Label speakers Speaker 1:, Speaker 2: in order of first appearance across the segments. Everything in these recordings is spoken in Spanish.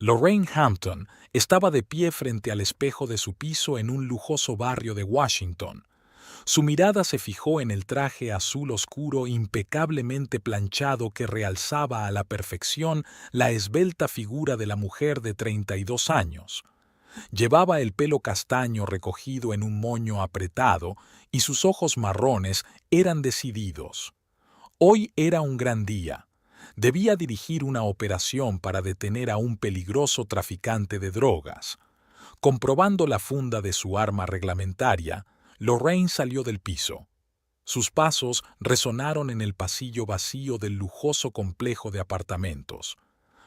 Speaker 1: Lorraine Hampton estaba de pie frente al espejo de su piso en un lujoso barrio de Washington. Su mirada se fijó en el traje azul oscuro impecablemente planchado que realzaba a la perfección la esbelta figura de la mujer de 32 años. Llevaba el pelo castaño recogido en un moño apretado y sus ojos marrones eran decididos. Hoy era un gran día. Debía dirigir una operación para detener a un peligroso traficante de drogas. Comprobando la funda de su arma reglamentaria, Lorraine salió del piso. Sus pasos resonaron en el pasillo vacío del lujoso complejo de apartamentos.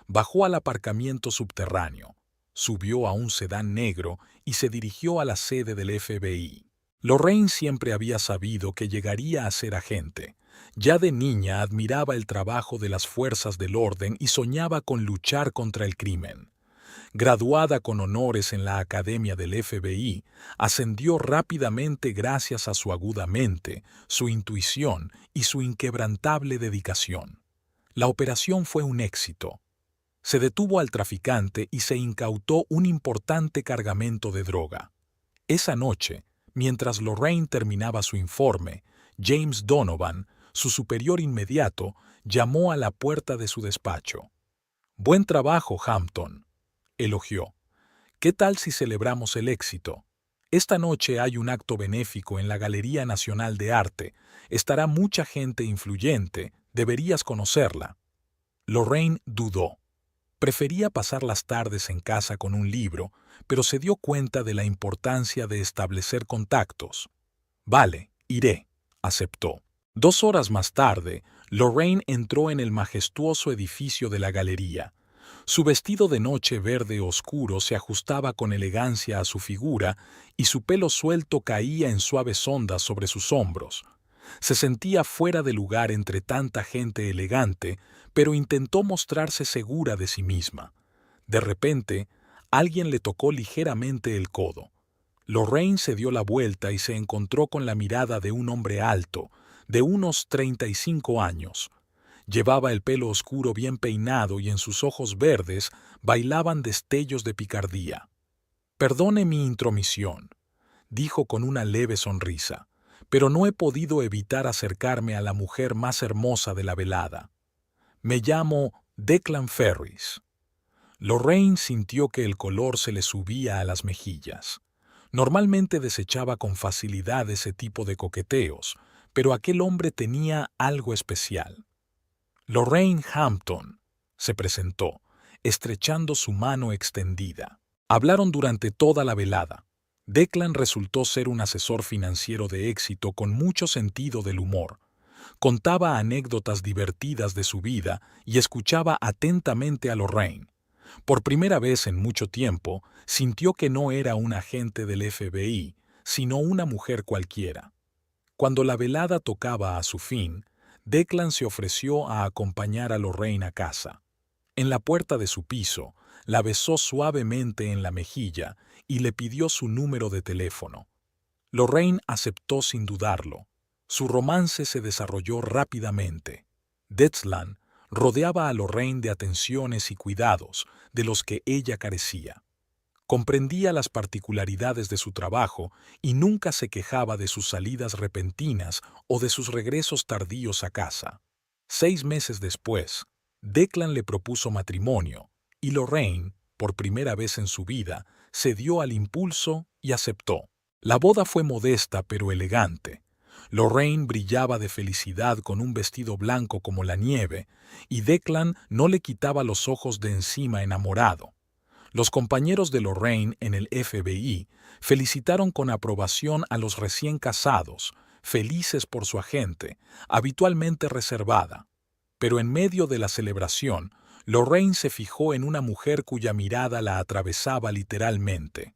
Speaker 1: Bajó al aparcamiento subterráneo, subió a un sedán negro y se dirigió a la sede del FBI. Lorraine siempre había sabido que llegaría a ser agente. Ya de niña admiraba el trabajo de las fuerzas del orden y soñaba con luchar contra el crimen. Graduada con honores en la Academia del FBI, ascendió rápidamente gracias a su aguda mente, su intuición y su inquebrantable dedicación. La operación fue un éxito. Se detuvo al traficante y se incautó un importante cargamento de droga. Esa noche, mientras Lorraine terminaba su informe, James Donovan, su superior inmediato, llamó a la puerta de su despacho. «Buen trabajo, Hampton», elogió. «¿Qué tal si celebramos el éxito? Esta noche hay un acto benéfico en la Galería Nacional de Arte. Estará mucha gente influyente. Deberías conocerla». Lorraine dudó. Prefería pasar las tardes en casa con un libro, pero se dio cuenta de la importancia de establecer contactos. «Vale, iré», aceptó. 2 horas más tarde, Lorraine entró en el majestuoso edificio de la galería. Su vestido de noche verde oscuro se ajustaba con elegancia a su figura y su pelo suelto caía en suaves ondas sobre sus hombros. Se sentía fuera de lugar entre tanta gente elegante, pero intentó mostrarse segura de sí misma. De repente, alguien le tocó ligeramente el codo. Lorraine se dio la vuelta y se encontró con la mirada de un hombre alto, de unos 35 años. Llevaba el pelo oscuro bien peinado y en sus ojos verdes bailaban destellos de picardía. «Perdone mi intromisión», dijo con una leve sonrisa, «pero no he podido evitar acercarme a la mujer más hermosa de la velada. Me llamo Declan Ferris». Lorraine sintió que el color se le subía a las mejillas. Normalmente desechaba con facilidad ese tipo de coqueteos, pero aquel hombre tenía algo especial. «Lorraine Hampton», se presentó, estrechando su mano extendida. Hablaron durante toda la velada. Declan resultó ser un asesor financiero de éxito con mucho sentido del humor. Contaba anécdotas divertidas de su vida y escuchaba atentamente a Lorraine. Por primera vez en mucho tiempo, sintió que no era un agente del FBI, sino una mujer cualquiera. Cuando la velada tocaba a su fin, Declan se ofreció a acompañar a Lorraine a casa. En la puerta de su piso, la besó suavemente en la mejilla y le pidió su número de teléfono. Lorraine aceptó sin dudarlo. Su romance se desarrolló rápidamente. Declan rodeaba a Lorraine de atenciones y cuidados de los que ella carecía. Comprendía las particularidades de su trabajo y nunca se quejaba de sus salidas repentinas o de sus regresos tardíos a casa. 6 meses después, Declan le propuso matrimonio y Lorraine, por primera vez en su vida, cedió al impulso y aceptó. La boda fue modesta pero elegante. Lorraine brillaba de felicidad con un vestido blanco como la nieve y Declan no le quitaba los ojos de encima enamorado. Los compañeros de Lorraine en el FBI felicitaron con aprobación a los recién casados, felices por su agente, habitualmente reservada. Pero en medio de la celebración, Lorraine se fijó en una mujer cuya mirada la atravesaba literalmente.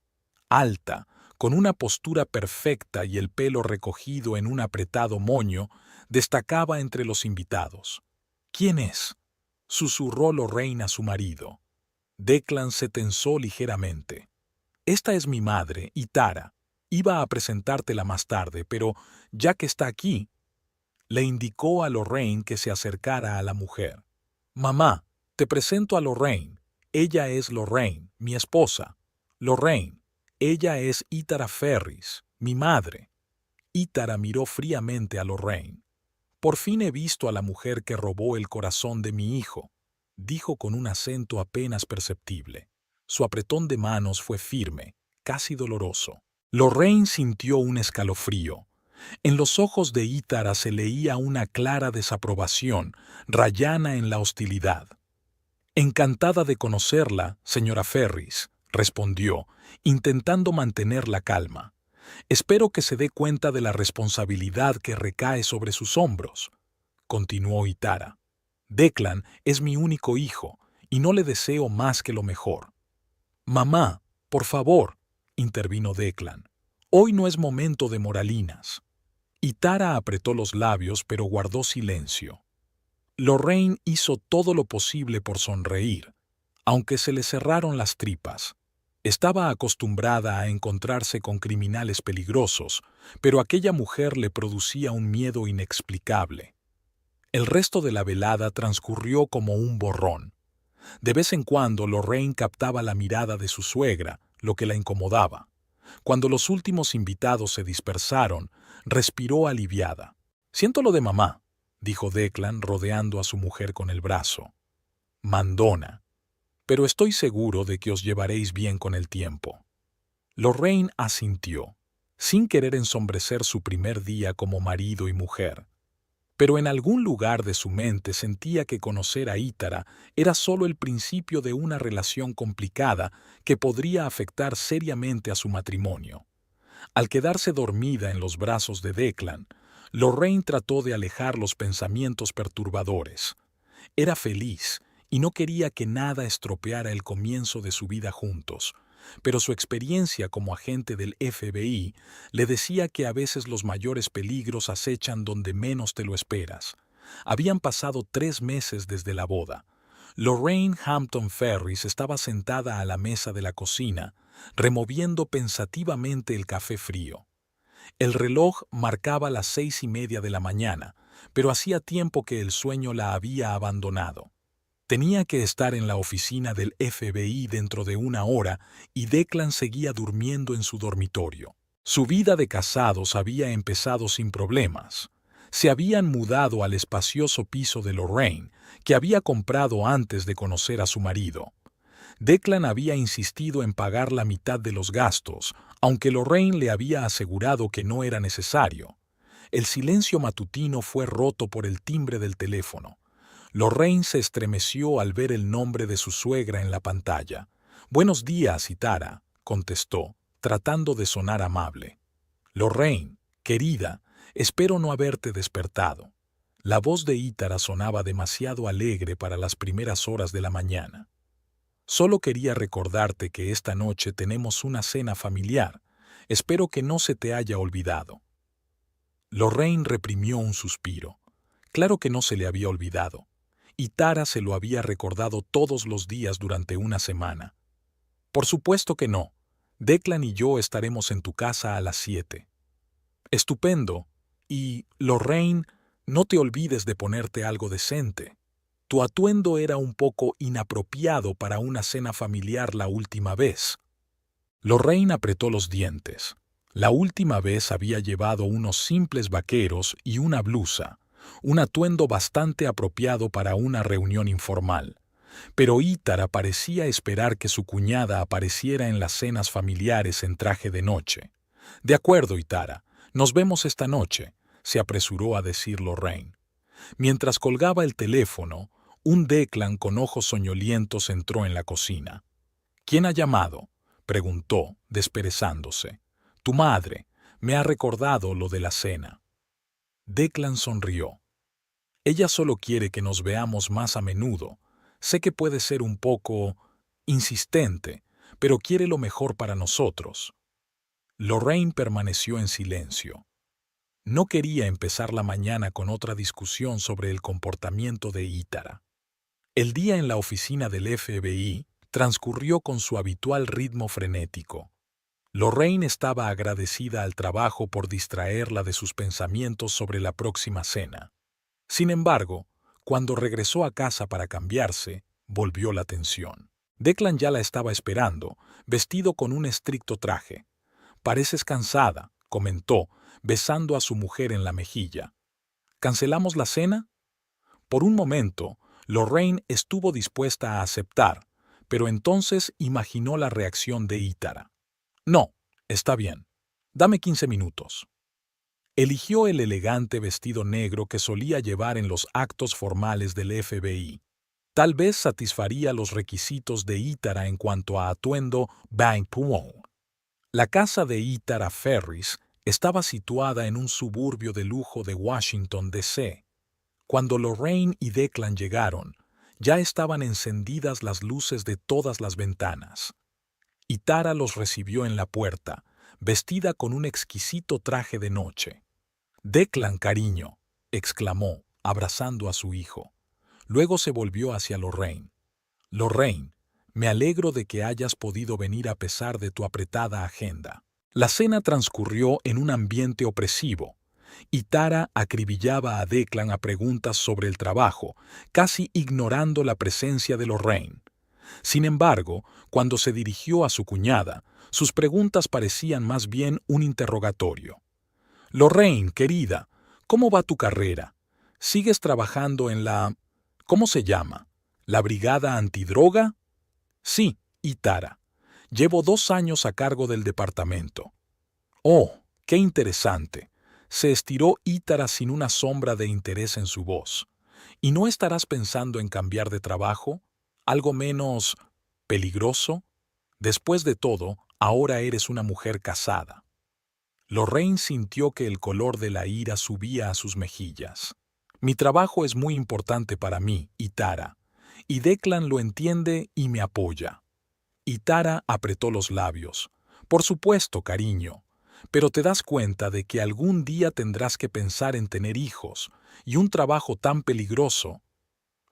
Speaker 1: Alta, con una postura perfecta y el pelo recogido en un apretado moño, destacaba entre los invitados. «¿Quién es?», susurró Lorraine a su marido. Declan se tensó ligeramente. «Esta es mi madre, Tara. Iba a presentártela más tarde, pero ya que está aquí», le indicó a Lorraine que se acercara a la mujer. «Mamá, te presento a Lorraine. Ella es Lorraine, mi esposa. Lorraine, ella es Ítara Ferris, mi madre. Ítara miró fríamente a Lorraine. Por fin he visto a la mujer que robó el corazón de mi hijo, dijo con un acento apenas perceptible. Su apretón de manos fue firme, casi doloroso. Lorraine sintió un escalofrío. En los ojos de Ítara se leía una clara desaprobación, rayana en la hostilidad. Encantada de conocerla, señora Ferris, respondió, intentando mantener la calma. Espero que se dé cuenta de la responsabilidad que recae sobre sus hombros, continuó Ítara. Declan es mi único hijo, y no le deseo más que lo mejor. Mamá, por favor, intervino Declan. Hoy no es momento de moralinas. Ítara apretó los labios, pero guardó silencio. Lorraine hizo todo lo posible por sonreír, aunque se le cerraron las tripas. Estaba acostumbrada a encontrarse con criminales peligrosos, pero aquella mujer le producía un miedo inexplicable. El resto de la velada transcurrió como un borrón. De vez en cuando Lorraine captaba la mirada de su suegra, lo que la incomodaba. Cuando los últimos invitados se dispersaron, respiró aliviada. «Siento lo de mamá», dijo Declan rodeando a su mujer con el brazo. «Mandona. Pero estoy seguro de que os llevaréis bien con el tiempo». Lorraine asintió, sin querer ensombrecer su primer día como marido y mujer. Pero en algún lugar de su mente sentía que conocer a Ítara era solo el principio de una relación complicada que podría afectar seriamente a su matrimonio. Al quedarse dormida en los brazos de Declan, Lorraine trató de alejar los pensamientos perturbadores. Era feliz y no quería que nada estropeara el comienzo de su vida juntos, pero su experiencia como agente del FBI le decía que a veces los mayores peligros acechan donde menos te lo esperas. Habían pasado 3 meses desde la boda. Lorraine Hampton Ferris estaba sentada a la mesa de la cocina, removiendo pensativamente el café frío. El reloj marcaba las 6:30 de la mañana, pero hacía tiempo que el sueño la había abandonado. Tenía que estar en la oficina del FBI dentro de 1 hora y Declan seguía durmiendo en su dormitorio. Su vida de casados había empezado sin problemas. Se habían mudado al espacioso piso de Lorraine, que había comprado antes de conocer a su marido. Declan había insistido en pagar la mitad de los gastos, aunque Lorraine le había asegurado que no era necesario. El silencio matutino fue roto por el timbre del teléfono. Lorraine se estremeció al ver el nombre de su suegra en la pantalla. «Buenos días, Ítara», contestó, tratando de sonar amable. «Lorraine, querida, espero no haberte despertado». La voz de Ítara sonaba demasiado alegre para las primeras horas de la mañana. «Solo quería recordarte que esta noche tenemos una cena familiar. Espero que no se te haya olvidado». Lorraine reprimió un suspiro. Claro que no se le había olvidado. Ítara se lo había recordado todos los días durante una semana. «Por supuesto que no. Declan y yo estaremos en tu casa a las 7». «Estupendo. Y, Lorraine, no te olvides de ponerte algo decente. Tu atuendo era un poco inapropiado para una cena familiar la última vez». Lorraine apretó los dientes. La última vez había llevado unos simples vaqueros y una blusa, un atuendo bastante apropiado para una reunión informal. Pero Ítara parecía esperar que su cuñada apareciera en las cenas familiares en traje de noche. «De acuerdo, Ítara, nos vemos esta noche», se apresuró a decir Lorraine. Mientras colgaba el teléfono, un Declan con ojos soñolientos entró en la cocina. «¿Quién ha llamado?», preguntó, desperezándose. «Tu madre. Me ha recordado lo de la cena». Declan sonrió. «Ella solo quiere que nos veamos más a menudo. Sé que puede ser un poco insistente, pero quiere lo mejor para nosotros». Lorraine permaneció en silencio. No quería empezar la mañana con otra discusión sobre el comportamiento de Ítara. El día en la oficina del FBI transcurrió con su habitual ritmo frenético. Lorraine estaba agradecida al trabajo por distraerla de sus pensamientos sobre la próxima cena. Sin embargo, cuando regresó a casa para cambiarse, volvió la tensión. Declan ya la estaba esperando, vestido con un estricto traje. «Pareces cansada», comentó, besando a su mujer en la mejilla. «¿Cancelamos la cena?» Por un momento, Lorraine estuvo dispuesta a aceptar, pero entonces imaginó la reacción de Ítara. «No, está bien. Dame 15 minutos». Eligió el elegante vestido negro que solía llevar en los actos formales del FBI. Tal vez satisfaría los requisitos de Ítara en cuanto a atuendo Bang Puong. La casa de Ítara Ferris estaba situada en un suburbio de lujo de Washington, D.C. Cuando Lorraine y Declan llegaron, ya estaban encendidas las luces de todas las ventanas. Ítara los recibió en la puerta, vestida con un exquisito traje de noche. «Declan, cariño», exclamó, abrazando a su hijo. Luego se volvió hacia Lorraine. «Lorraine, me alegro de que hayas podido venir a pesar de tu apretada agenda». La cena transcurrió en un ambiente opresivo. Ítara acribillaba a Declan a preguntas sobre el trabajo, casi ignorando la presencia de Lorraine. Sin embargo, cuando se dirigió a su cuñada, sus preguntas parecían más bien un interrogatorio. «Lorraine, querida, ¿cómo va tu carrera? ¿Sigues trabajando en la... ¿cómo se llama? ¿La brigada antidroga?» «Sí, Ítara. Llevo 2 años a cargo del departamento». «Oh, qué interesante». Se estiró Ítara sin una sombra de interés en su voz. «¿Y no estarás pensando en cambiar de trabajo? ¿Algo menos peligroso? Después de todo, ahora eres una mujer casada». Lorraine sintió que el color de la ira subía a sus mejillas. «Mi trabajo es muy importante para mí, Ítara, y Declan lo entiende y me apoya». Ítara apretó los labios. «Por supuesto, cariño. Pero te das cuenta de que algún día tendrás que pensar en tener hijos, y un trabajo tan peligroso».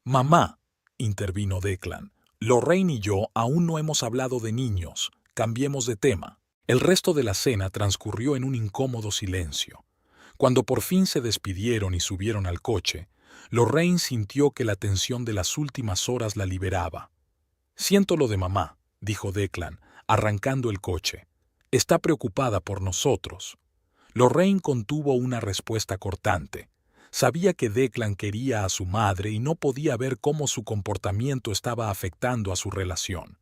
Speaker 1: «Mamá», intervino Declan, «Lorraine y yo aún no hemos hablado de niños. Cambiemos de tema». El resto de la cena transcurrió en un incómodo silencio. Cuando por fin se despidieron y subieron al coche, Lorraine sintió que la tensión de las últimas horas la liberaba. «Siento lo de mamá», dijo Declan, arrancando el coche. «Está preocupada por nosotros». Lorraine contuvo una respuesta cortante. Sabía que Declan quería a su madre y no podía ver cómo su comportamiento estaba afectando a su relación.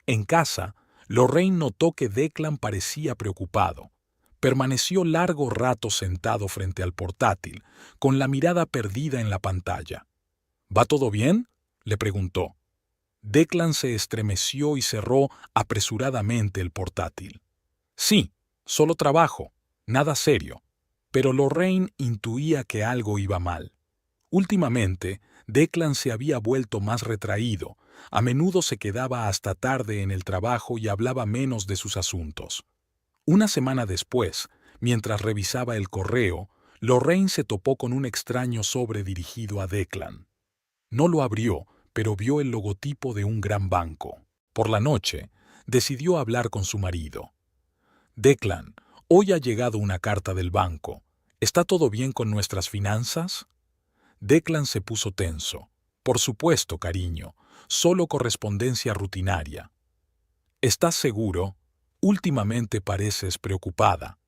Speaker 1: En casa, Lorraine notó que Declan parecía preocupado. Permaneció largo rato sentado frente al portátil, con la mirada perdida en la pantalla. «¿Va todo bien?», le preguntó. Declan se estremeció y cerró apresuradamente el portátil. «Sí, solo trabajo, nada serio». Pero Lorraine intuía que algo iba mal. Últimamente, Declan se había vuelto más retraído, a menudo se quedaba hasta tarde en el trabajo y hablaba menos de sus asuntos. Una semana después, mientras revisaba el correo, Lorraine se topó con un extraño sobre dirigido a Declan. No lo abrió, pero vio el logotipo de un gran banco. Por la noche, decidió hablar con su marido. «Declan, hoy ha llegado una carta del banco. ¿Está todo bien con nuestras finanzas?» Declan se puso tenso. «Por supuesto, cariño, solo correspondencia rutinaria». «¿Estás seguro? Últimamente pareces preocupada».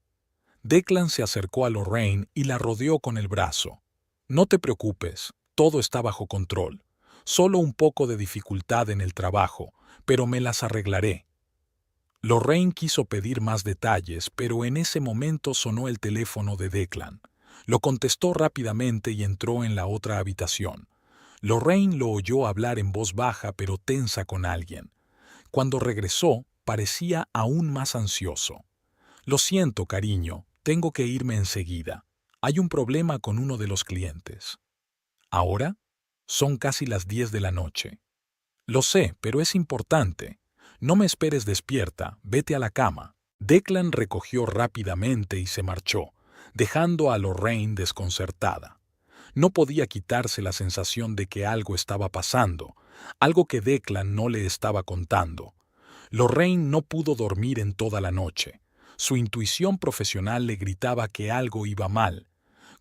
Speaker 1: Declan se acercó a Lorraine y la rodeó con el brazo. «No te preocupes, todo está bajo control. Solo un poco de dificultad en el trabajo, pero me las arreglaré». Lorraine quiso pedir más detalles, pero en ese momento sonó el teléfono de Declan. Lo contestó rápidamente y entró en la otra habitación. Lorraine lo oyó hablar en voz baja pero tensa con alguien. Cuando regresó, parecía aún más ansioso. «Lo siento, cariño, tengo que irme enseguida. Hay un problema con uno de los clientes». «¿Ahora? Son casi las 10 de la noche». «Lo sé, pero es importante. No me esperes despierta, vete a la cama». Declan recogió rápidamente y se marchó, dejando a Lorraine desconcertada. No podía quitarse la sensación de que algo estaba pasando, algo que Declan no le estaba contando. Lorraine no pudo dormir en toda la noche. Su intuición profesional le gritaba que algo iba mal.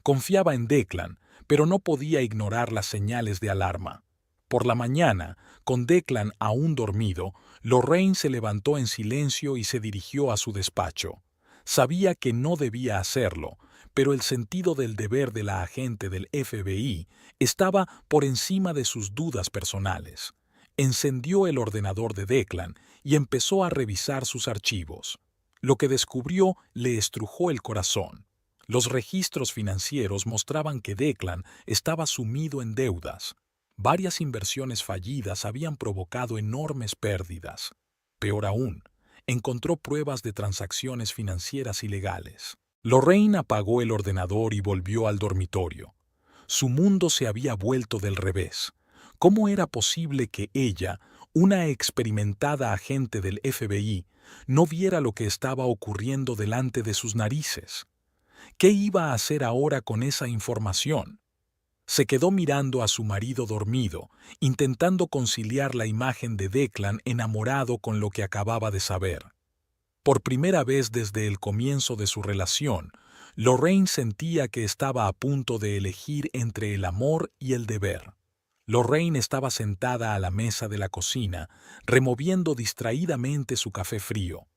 Speaker 1: Confiaba en Declan, pero no podía ignorar las señales de alarma. Por la mañana, con Declan aún dormido, Lorraine se levantó en silencio y se dirigió a su despacho. Sabía que no debía hacerlo, pero el sentido del deber de la agente del FBI estaba por encima de sus dudas personales. Encendió el ordenador de Declan y empezó a revisar sus archivos. Lo que descubrió le estrujó el corazón. Los registros financieros mostraban que Declan estaba sumido en deudas. Varias inversiones fallidas habían provocado enormes pérdidas. Peor aún, encontró pruebas de transacciones financieras ilegales. Lorraine apagó el ordenador y volvió al dormitorio. Su mundo se había vuelto del revés. ¿Cómo era posible que ella, una experimentada agente del FBI, no viera lo que estaba ocurriendo delante de sus narices? ¿Qué iba a hacer ahora con esa información? Se quedó mirando a su marido dormido, intentando conciliar la imagen de Declan enamorado con lo que acababa de saber. Por primera vez desde el comienzo de su relación, Lorraine sentía que estaba a punto de elegir entre el amor y el deber. Lorraine estaba sentada a la mesa de la cocina, removiendo distraídamente su café frío.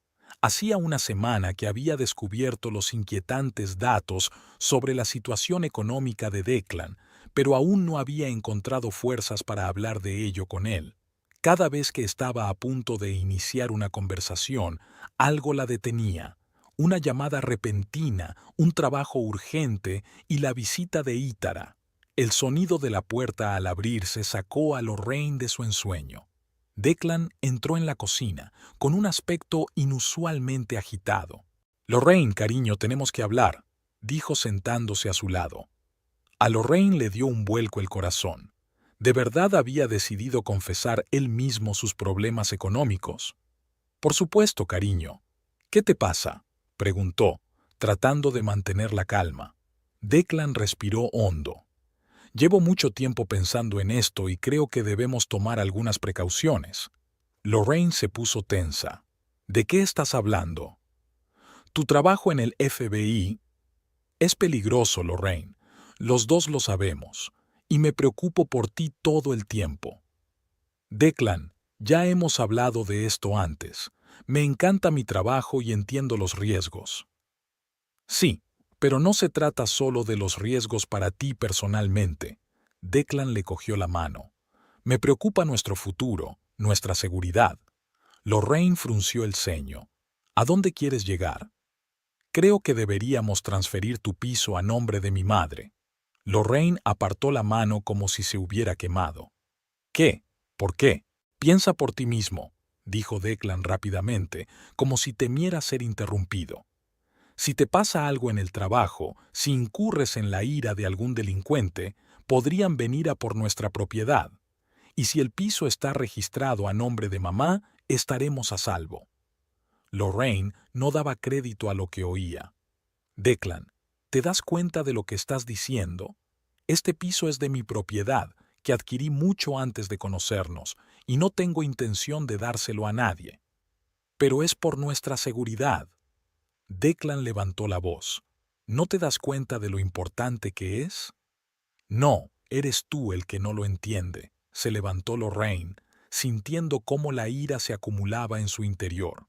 Speaker 1: Hacía una semana que había descubierto los inquietantes datos sobre la situación económica de Declan, pero aún no había encontrado fuerzas para hablar de ello con él. Cada vez que estaba a punto de iniciar una conversación, algo la detenía. Una llamada repentina, un trabajo urgente y la visita de Ítara. El sonido de la puerta al abrirse sacó a Lorraine de su ensueño. Declan entró en la cocina, con un aspecto inusualmente agitado. «Lorraine, cariño, tenemos que hablar», dijo sentándose a su lado. A Lorraine le dio un vuelco el corazón. ¿De verdad había decidido confesar él mismo sus problemas económicos? «Por supuesto, cariño». «¿Qué te pasa?», preguntó, tratando de mantener la calma. Declan respiró hondo. «Llevo mucho tiempo pensando en esto y creo que debemos tomar algunas precauciones». Lorraine se puso tensa. «¿De qué estás hablando?» «Tu trabajo en el FBI es peligroso, Lorraine. Los dos lo sabemos. Y me preocupo por ti todo el tiempo». «Declan, ya hemos hablado de esto antes. Me encanta mi trabajo y entiendo los riesgos». «Sí, pero no se trata solo de los riesgos para ti personalmente». Declan le cogió la mano. «Me preocupa nuestro futuro, nuestra seguridad». Lorraine frunció el ceño. «¿A dónde quieres llegar?» «Creo que deberíamos transferir tu piso a nombre de mi madre». Lorraine apartó la mano como si se hubiera quemado. «¿Qué? ¿Por qué? Piensa por ti mismo», dijo Declan rápidamente, como si temiera ser interrumpido. «Si te pasa algo en el trabajo, si incurres en la ira de algún delincuente, podrían venir a por nuestra propiedad. Y si el piso está registrado a nombre de mamá, estaremos a salvo». Lorraine no daba crédito a lo que oía. «Declan, ¿te das cuenta de lo que estás diciendo? Este piso es de mi propiedad, que adquirí mucho antes de conocernos, y no tengo intención de dárselo a nadie. Pero es por nuestra seguridad». Declan levantó la voz. «¿No te das cuenta de lo importante que es?» «No, eres tú el que no lo entiende», se levantó Lorraine, sintiendo cómo la ira se acumulaba en su interior.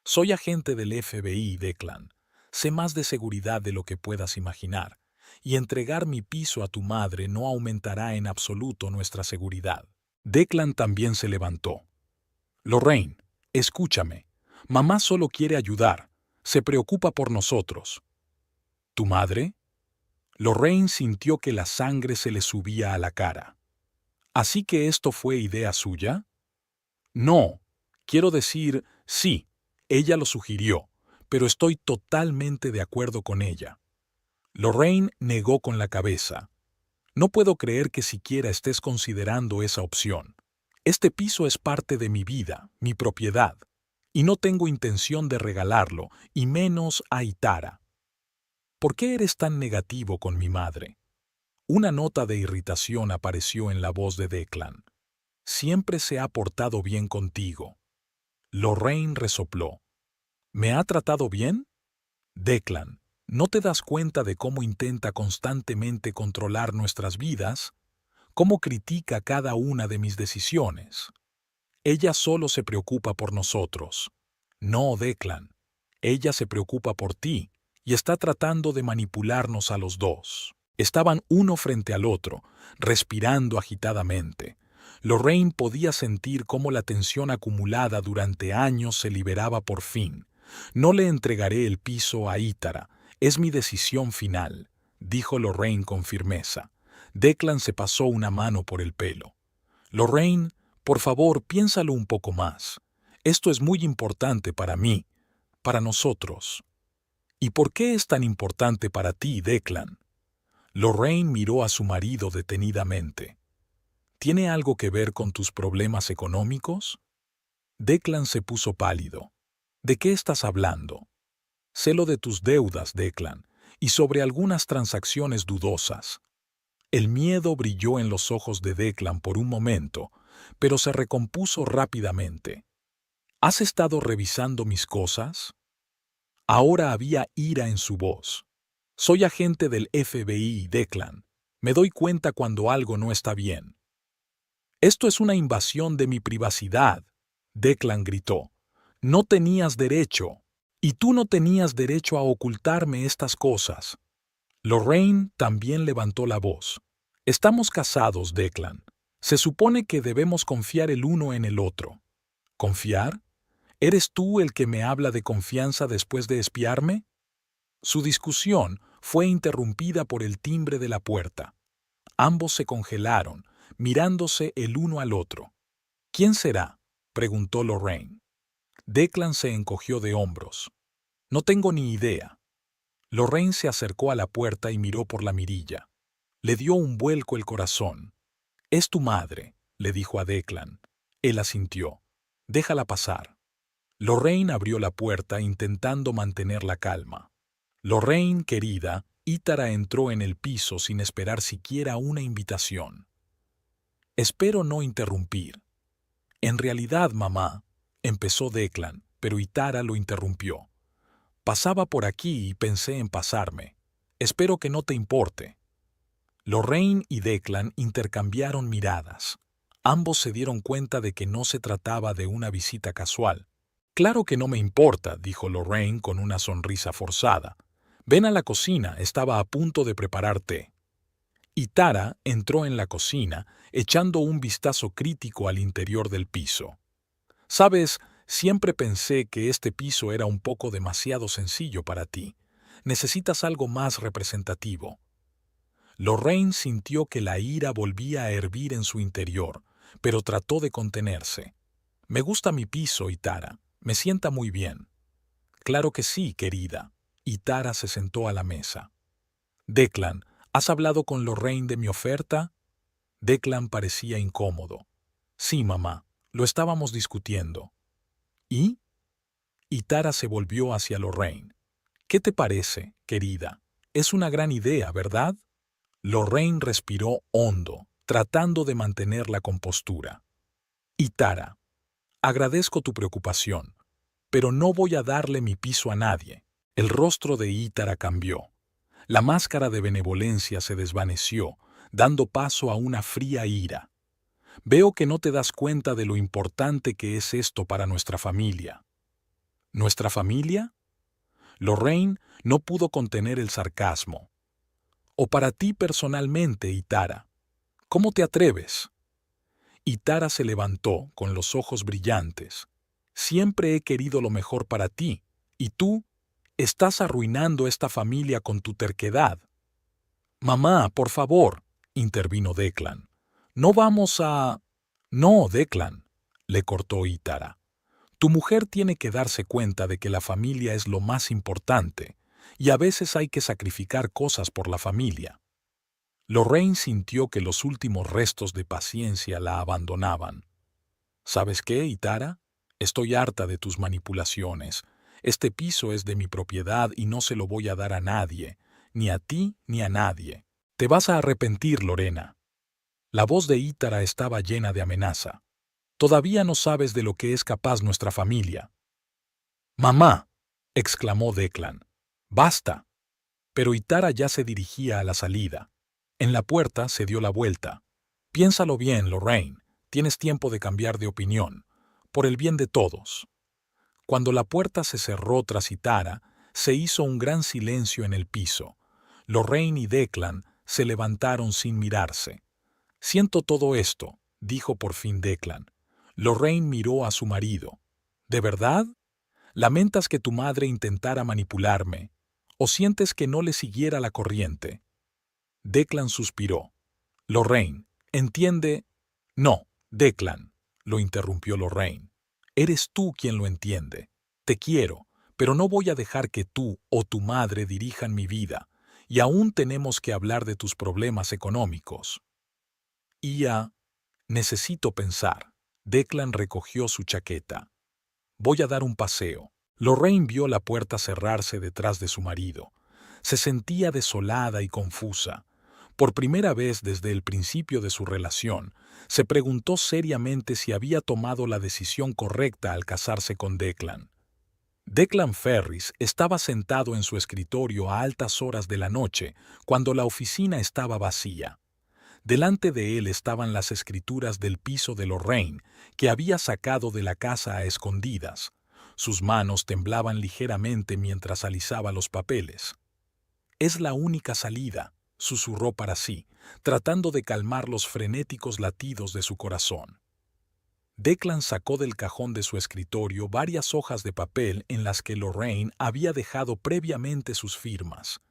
Speaker 1: «Soy agente del FBI, Declan. Sé más de seguridad de lo que puedas imaginar, y entregar mi piso a tu madre no aumentará en absoluto nuestra seguridad». Declan también se levantó. «Lorraine, escúchame. Mamá solo quiere ayudar. Se preocupa por nosotros». «¿Tu madre?» Lorraine sintió que la sangre se le subía a la cara. «¿Así que esto fue idea suya?» «No. Quiero decir, sí, ella lo sugirió, pero estoy totalmente de acuerdo con ella». Lorraine negó con la cabeza. «No puedo creer que siquiera estés considerando esa opción. Este piso es parte de mi vida, mi propiedad, y no tengo intención de regalarlo, y menos a Ítara». «¿Por qué eres tan negativo con mi madre?» Una nota de irritación apareció en la voz de Declan. «Siempre se ha portado bien contigo». Lorraine resopló. «¿Me ha tratado bien?» «Declan, ¿no te das cuenta de cómo intenta constantemente controlar nuestras vidas? cómo critica cada una de mis decisiones. Ella solo se preocupa por nosotros. No, Declan. Ella se preocupa por ti y está tratando de manipularnos a los dos. Estaban uno frente al otro, respirando agitadamente. Lorraine podía sentir cómo la tensión acumulada durante años se liberaba por fin. No le entregaré el piso a Ítara. Es mi decisión final, dijo Lorraine con firmeza. Declan se pasó una mano por el pelo. Lorraine, por favor, piénsalo un poco más. Esto es muy importante para mí, para nosotros. ¿Y por qué es tan importante para ti, Declan? Lorraine miró a su marido detenidamente. ¿Tiene algo que ver con tus problemas económicos? Declan se puso pálido. ¿De qué estás hablando? Sé lo de tus deudas, Declan, y sobre algunas transacciones dudosas. El miedo brilló en los ojos de Declan por un momento, pero se recompuso rápidamente. ¿Has estado revisando mis cosas? Ahora había ira en su voz. Soy agente del FBI, Declan. Me doy cuenta cuando algo no está bien. Esto es una invasión de mi privacidad, Declan gritó. No tenías derecho. Y tú no tenías derecho a ocultarme estas cosas. Lorraine también levantó la voz. Estamos casados, Declan. Se supone que debemos confiar el uno en el otro. ¿Confiar? ¿Eres tú el que me habla de confianza después de espiarme? Su discusión fue interrumpida por el timbre de la puerta. Ambos se congelaron, mirándose el uno al otro. ¿Quién será?, preguntó Lorraine. Declan se encogió de hombros. No tengo ni idea. Lorraine se acercó a la puerta y miró por la mirilla. Le dio un vuelco el corazón. «Es tu madre», le dijo a Declan. Él asintió. «Déjala pasar». Lorraine abrió la puerta intentando mantener la calma. «Lorraine, querida», Ítara entró en el piso sin esperar siquiera una invitación. «Espero no interrumpir». «En realidad, mamá», empezó Declan, pero Ítara lo interrumpió. «Pasaba por aquí y pensé en pasarme. Espero que no te importe». Lorraine y Declan intercambiaron miradas. Ambos se dieron cuenta de que no se trataba de una visita casual. «Claro que no me importa», dijo Lorraine con una sonrisa forzada. «Ven a la cocina, estaba a punto de preparar té». Ítara entró en la cocina, echando un vistazo crítico al interior del piso. «Sabes, siempre pensé que este piso era un poco demasiado sencillo para ti. Necesitas algo más representativo». Lorraine sintió que la ira volvía a hervir en su interior, pero trató de contenerse. «Me gusta mi piso, Ítara. Me sienta muy bien». «Claro que sí, querida». Ítara se sentó a la mesa. «Declan, ¿has hablado con Lorraine de mi oferta?» Declan parecía incómodo. «Sí, mamá. Lo estábamos discutiendo». «¿Y?» Ítara se volvió hacia Lorraine. «¿Qué te parece, querida? Es una gran idea, ¿verdad?» Lorraine respiró hondo, tratando de mantener la compostura. «Ítara, agradezco tu preocupación, pero no voy a darle mi piso a nadie». El rostro de Ítara cambió. La máscara de benevolencia se desvaneció, dando paso a una fría ira. «Veo que no te das cuenta de lo importante que es esto para nuestra familia». «¿Nuestra familia?» Lorraine no pudo contener el sarcasmo. «O para ti personalmente, Ítara. ¿Cómo te atreves?» Ítara se levantó con los ojos brillantes. «Siempre he querido lo mejor para ti, y tú estás arruinando esta familia con tu terquedad». «Mamá, por favor», intervino Declan. «No vamos a...» «No, Declan», le cortó Ítara. «Tu mujer tiene que darse cuenta de que la familia es lo más importante, y a veces hay que sacrificar cosas por la familia». Lorraine sintió que los últimos restos de paciencia la abandonaban. «¿Sabes qué, Ítara? Estoy harta de tus manipulaciones. Este piso es de mi propiedad y no se lo voy a dar a nadie, ni a ti ni a nadie. Te vas a arrepentir, Lorena». La voz de Ítara estaba llena de amenaza. «Todavía no sabes de lo que es capaz nuestra familia». «Mamá», exclamó Declan. «Basta». Pero Ítara ya se dirigía a la salida. En la puerta se dio la vuelta. Piénsalo bien, Lorraine. Tienes tiempo de cambiar de opinión. Por el bien de todos. Cuando la puerta se cerró tras Itara, se hizo un gran silencio en el piso. Lorraine y Declan se levantaron sin mirarse. «Siento todo esto», dijo por fin Declan. Lorraine miró a su marido. «¿De verdad? ¿Lamentas que tu madre intentara manipularme? ¿O sientes que no le siguiera la corriente?» Declan suspiró. «Lorraine, entiende...» «No, Declan», lo interrumpió Lorraine. «Eres tú quien lo entiende. Te quiero, pero no voy a dejar que tú o tu madre dirijan mi vida, y aún tenemos que hablar de tus problemas económicos». Necesito pensar. Declan recogió su chaqueta. «Voy a dar un paseo». Lorraine vio la puerta cerrarse detrás de su marido. Se sentía desolada y confusa. Por primera vez desde el principio de su relación, se preguntó seriamente si había tomado la decisión correcta al casarse con Declan. Declan Ferris estaba sentado en su escritorio a altas horas de la noche, cuando la oficina estaba vacía. Delante de él estaban las escrituras del piso de Lorraine, que había sacado de la casa a escondidas. Sus manos temblaban ligeramente mientras alisaba los papeles. «Es la única salida», susurró para sí, tratando de calmar los frenéticos latidos de su corazón. Declan sacó del cajón de su escritorio varias hojas de papel en las que Lorraine había dejado previamente sus firmas.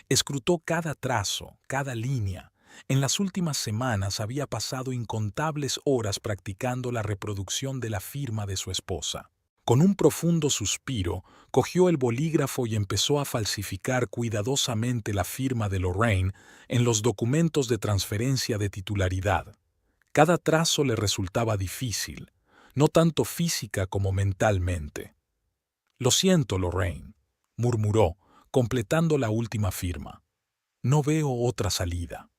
Speaker 1: Escrutó cada trazo, cada línea. En las últimas semanas había pasado incontables horas practicando la reproducción de la firma de su esposa. Con un profundo suspiro, cogió el bolígrafo y empezó a falsificar cuidadosamente la firma de Lorraine en los documentos de transferencia de titularidad. Cada trazo le resultaba difícil, no tanto física como mentalmente. «Lo siento, Lorraine», murmuró, completando la última firma. «No veo otra salida».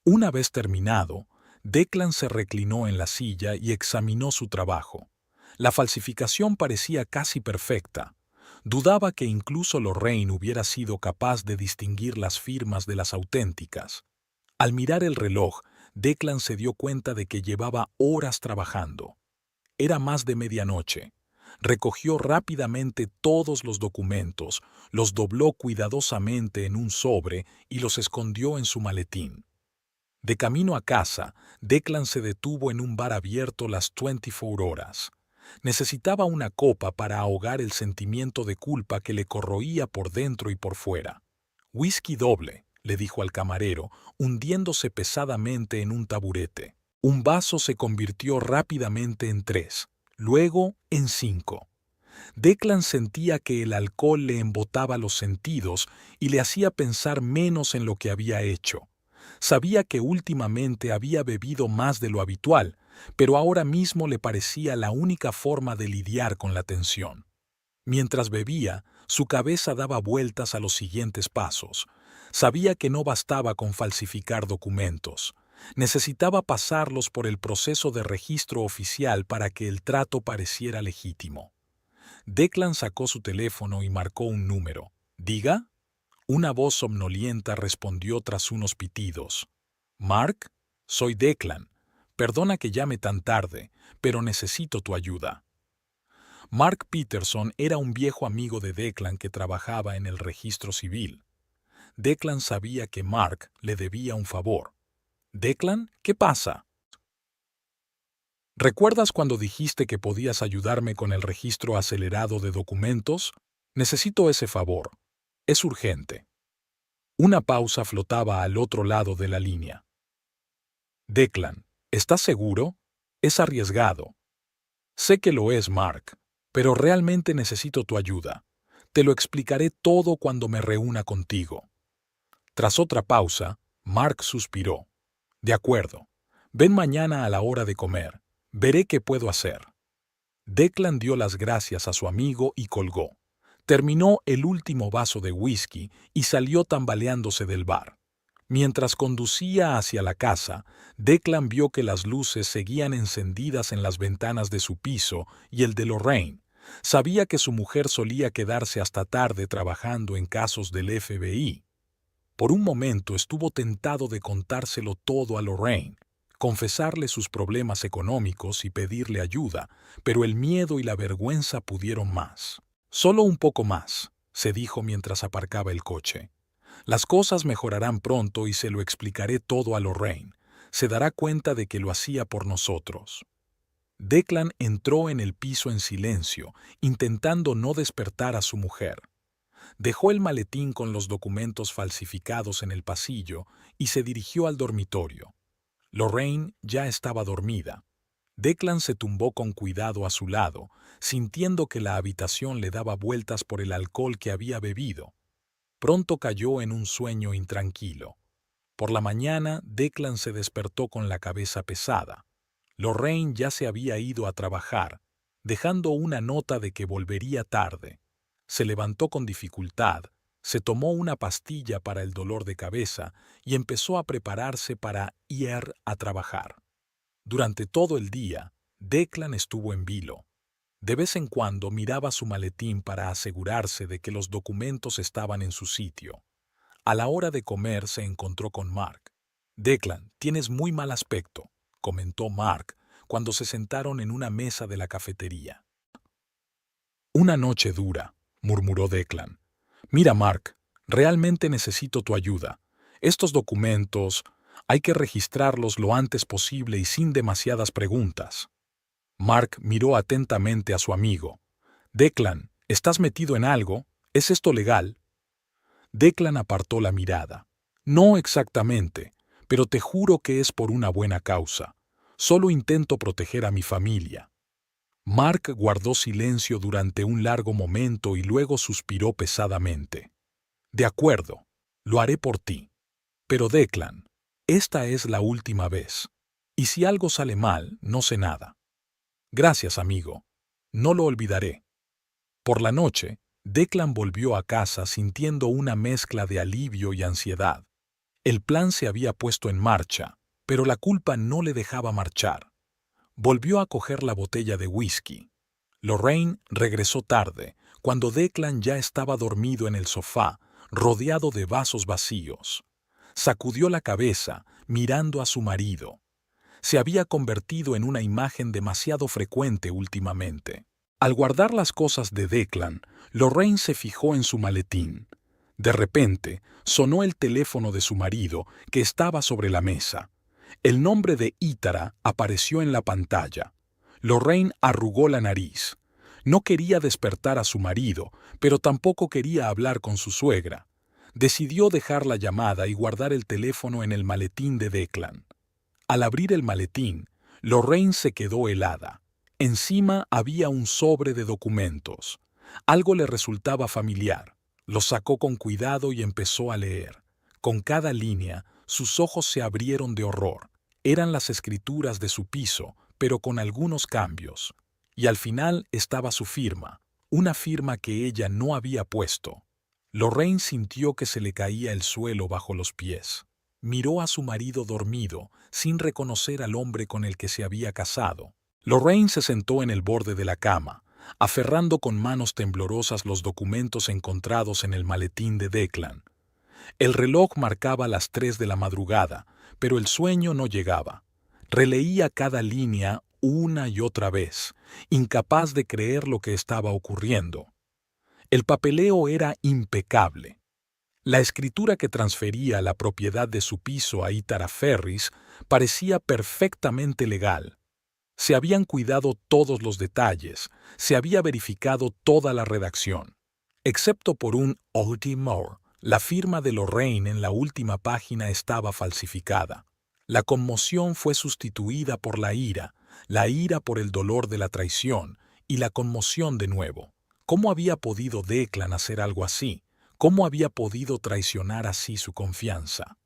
Speaker 1: Una vez terminado, Declan se reclinó en la silla y examinó su trabajo. La falsificación parecía casi perfecta. Dudaba que incluso Lorraine hubiera sido capaz de distinguir las firmas de las auténticas. Al mirar el reloj, Declan se dio cuenta de que llevaba horas trabajando. Era más de medianoche. Recogió rápidamente todos los documentos, los dobló cuidadosamente en un sobre y los escondió en su maletín. De camino a casa, Declan se detuvo en un bar abierto las 24 horas. Necesitaba una copa para ahogar el sentimiento de culpa que le corroía por dentro y por fuera. «Whisky doble», le dijo al camarero, hundiéndose pesadamente en un taburete. Un vaso se convirtió rápidamente en 3, luego en 5. Declan sentía que el alcohol le embotaba los sentidos y le hacía pensar menos en lo que había hecho. Sabía que últimamente había bebido más de lo habitual, pero ahora mismo le parecía la única forma de lidiar con la tensión. Mientras bebía, su cabeza daba vueltas a los siguientes pasos. Sabía que no bastaba con falsificar documentos. Necesitaba pasarlos por el proceso de registro oficial para que el trato pareciera legítimo. Declan sacó su teléfono y marcó un número. «¿Diga?» Una voz somnolienta respondió tras unos pitidos. «Mark, soy Declan. Perdona que llame tan tarde, pero necesito tu ayuda». Mark Peterson era un viejo amigo de Declan que trabajaba en el registro civil. Declan sabía que Mark le debía un favor. «Declan, ¿qué pasa?» «¿Recuerdas cuando dijiste que podías ayudarme con el registro acelerado de documentos? Necesito ese favor. Es urgente». Una pausa flotaba al otro lado de la línea. «Declan, ¿estás seguro? Es arriesgado». «Sé que lo es, Mark, pero realmente necesito tu ayuda. Te lo explicaré todo cuando me reúna contigo». Tras otra pausa, Mark suspiró. «De acuerdo. Ven mañana a la hora de comer. Veré qué puedo hacer». Declan dio las gracias a su amigo y colgó. Terminó el último vaso de whisky y salió tambaleándose del bar. Mientras conducía hacia la casa, Declan vio que las luces seguían encendidas en las ventanas de su piso y el de Lorraine. Sabía que su mujer solía quedarse hasta tarde trabajando en casos del FBI. Por un momento estuvo tentado de contárselo todo a Lorraine. confesarle sus problemas económicos y pedirle ayuda, pero el miedo y la vergüenza pudieron más. Solo un poco más, se dijo mientras aparcaba el coche. Las cosas mejorarán pronto y se lo explicaré todo a Lorraine. Se dará cuenta de que lo hacía por nosotros. Declan entró en el piso en silencio, intentando no despertar a su mujer. Dejó el maletín con los documentos falsificados en el pasillo y se dirigió al dormitorio. Lorraine ya estaba dormida. Declan se tumbó con cuidado a su lado, sintiendo que la habitación le daba vueltas por el alcohol que había bebido. Pronto cayó en un sueño intranquilo. Por la mañana, Declan se despertó con la cabeza pesada. Lorraine ya se había ido a trabajar, dejando una nota de que volvería tarde. Se levantó con dificultad, se tomó una pastilla para el dolor de cabeza y empezó a prepararse para ir a trabajar. Durante todo el día, Declan estuvo en vilo. De vez en cuando miraba su maletín para asegurarse de que los documentos estaban en su sitio. A la hora de comer se encontró con Mark. «Declan, tienes muy mal aspecto», comentó Mark cuando se sentaron en una mesa de la cafetería. «Una noche dura», murmuró Declan. «Mira, Mark, realmente necesito tu ayuda. Estos documentos hay que registrarlos lo antes posible y sin demasiadas preguntas». Mark miró atentamente a su amigo. «Declan, ¿estás metido en algo? ¿Es esto legal?» Declan apartó la mirada. «No exactamente, pero te juro que es por una buena causa. Solo intento proteger a mi familia». Mark guardó silencio durante un largo momento y luego suspiró pesadamente. «De acuerdo, lo haré por ti. Pero Declan, esta es la última vez. Y si algo sale mal, no sé nada». «Gracias, amigo. No lo olvidaré». Por la noche, Declan volvió a casa sintiendo una mezcla de alivio y ansiedad. El plan se había puesto en marcha, pero la culpa no le dejaba marchar. Volvió a coger la botella de whisky. Lorraine regresó tarde, cuando Declan ya estaba dormido en el sofá, rodeado de vasos vacíos. Sacudió la cabeza, mirando a su marido. Se había convertido en una imagen demasiado frecuente últimamente. Al guardar las cosas de Declan, Lorraine se fijó en su maletín. De repente, sonó el teléfono de su marido, que estaba sobre la mesa. El nombre de Ítara apareció en la pantalla. Lorraine arrugó la nariz. No quería despertar a su marido, pero tampoco quería hablar con su suegra. Decidió dejar la llamada y guardar el teléfono en el maletín de Declan. Al abrir el maletín, Lorraine se quedó helada. Encima había un sobre de documentos. Algo le resultaba familiar. Lo sacó con cuidado y empezó a leer. Con cada línea, sus ojos se abrieron de horror. Eran las escrituras de su piso, pero con algunos cambios. Y al final estaba su firma, una firma que ella no había puesto. Lorraine sintió que se le caía el suelo bajo los pies. Miró a su marido dormido, sin reconocer al hombre con el que se había casado. Lorraine se sentó en el borde de la cama, aferrando con manos temblorosas los documentos encontrados en el maletín de Declan. El reloj marcaba las 3 de la madrugada, pero el sueño no llegaba. Releía cada línea una y otra vez, incapaz de creer lo que estaba ocurriendo. El papeleo era impecable. La escritura que transfería la propiedad de su piso a Ítara Ferris parecía perfectamente legal. Se habían cuidado todos los detalles, se había verificado toda la redacción. Excepto por un O.D. Moore, la firma de Lorraine en la última página estaba falsificada. La conmoción fue sustituida por la ira por el dolor de la traición y la conmoción de nuevo. ¿Cómo había podido Declan hacer algo así? ¿Cómo había podido traicionar así su confianza?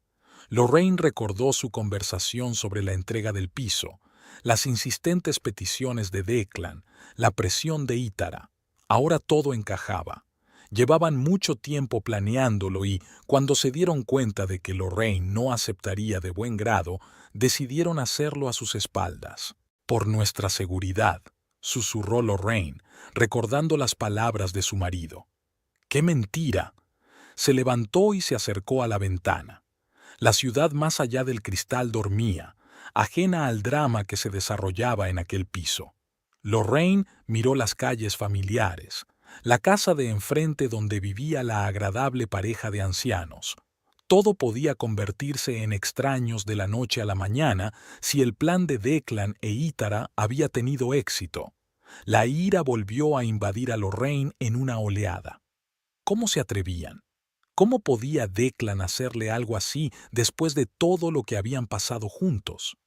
Speaker 1: Lorraine recordó su conversación sobre la entrega del piso, las insistentes peticiones de Declan, la presión de Ítara. Ahora todo encajaba. Llevaban mucho tiempo planeándolo y, cuando se dieron cuenta de que Lorraine no aceptaría de buen grado, decidieron hacerlo a sus espaldas. «Por nuestra seguridad», susurró Lorraine, recordando las palabras de su marido. ¡Qué mentira! Se levantó y se acercó a la ventana. La ciudad más allá del cristal dormía. ajena al drama que se desarrollaba en aquel piso. Lorraine miró las calles familiares, la casa de enfrente donde vivía la agradable pareja de ancianos. Todo podía convertirse en extraños de la noche a la mañana si el plan de Declan e Ítara había tenido éxito. La ira volvió a invadir a Lorraine en una oleada. ¿Cómo se atrevían? ¿Cómo podía Declan hacerle algo así después de todo lo que habían pasado juntos?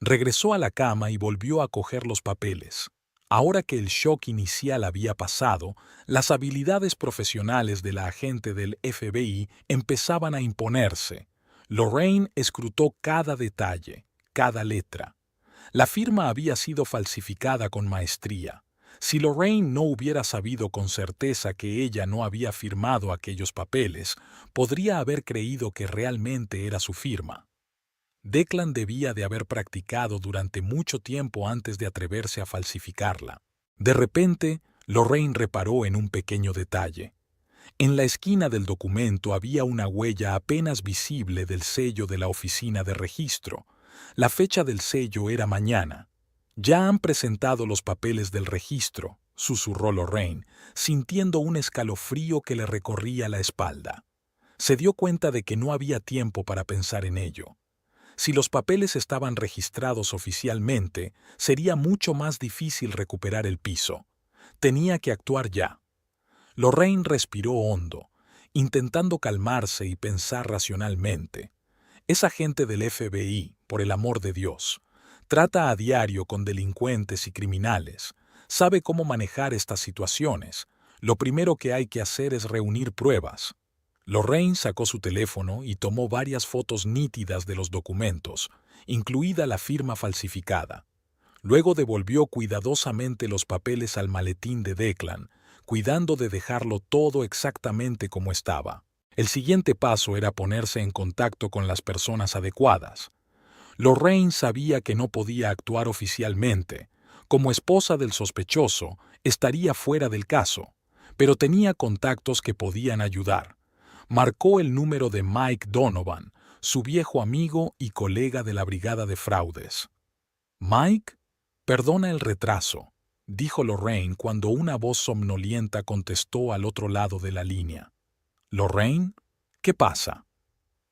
Speaker 1: Regresó a la cama y volvió a coger los papeles. Ahora que el shock inicial había pasado, las habilidades profesionales de la agente del FBI empezaban a imponerse. Lorraine escrutó cada detalle, cada letra. La firma había sido falsificada con maestría. Si Lorraine no hubiera sabido con certeza que ella no había firmado aquellos papeles, podría haber creído que realmente era su firma. Declan debía de haber practicado durante mucho tiempo antes de atreverse a falsificarla. De repente, Lorraine reparó en un pequeño detalle. En la esquina del documento había una huella apenas visible del sello de la oficina de registro. La fecha del sello era mañana. «Ya han presentado los papeles del registro», susurró Lorraine, sintiendo un escalofrío que le recorría la espalda. Se dio cuenta de que no había tiempo para pensar en ello. Si los papeles estaban registrados oficialmente, sería mucho más difícil recuperar el piso. Tenía que actuar ya. Lorraine respiró hondo, intentando calmarse y pensar racionalmente. Es agente del FBI, por el amor de Dios. Trata a diario con delincuentes y criminales. Sabe cómo manejar estas situaciones. Lo primero que hay que hacer es reunir pruebas. Lorraine sacó su teléfono y tomó varias fotos nítidas de los documentos, incluida la firma falsificada. Luego devolvió cuidadosamente los papeles al maletín de Declan, cuidando de dejarlo todo exactamente como estaba. El siguiente paso era ponerse en contacto con las personas adecuadas. Lorraine sabía que no podía actuar oficialmente. Como esposa del sospechoso, estaría fuera del caso, pero tenía contactos que podían ayudar. Marcó el número de Mike Donovan, su viejo amigo y colega de la brigada de fraudes. «Mike, perdona el retraso», dijo Lorraine cuando una voz somnolienta contestó al otro lado de la línea. «¿Lorraine? ¿Qué pasa?»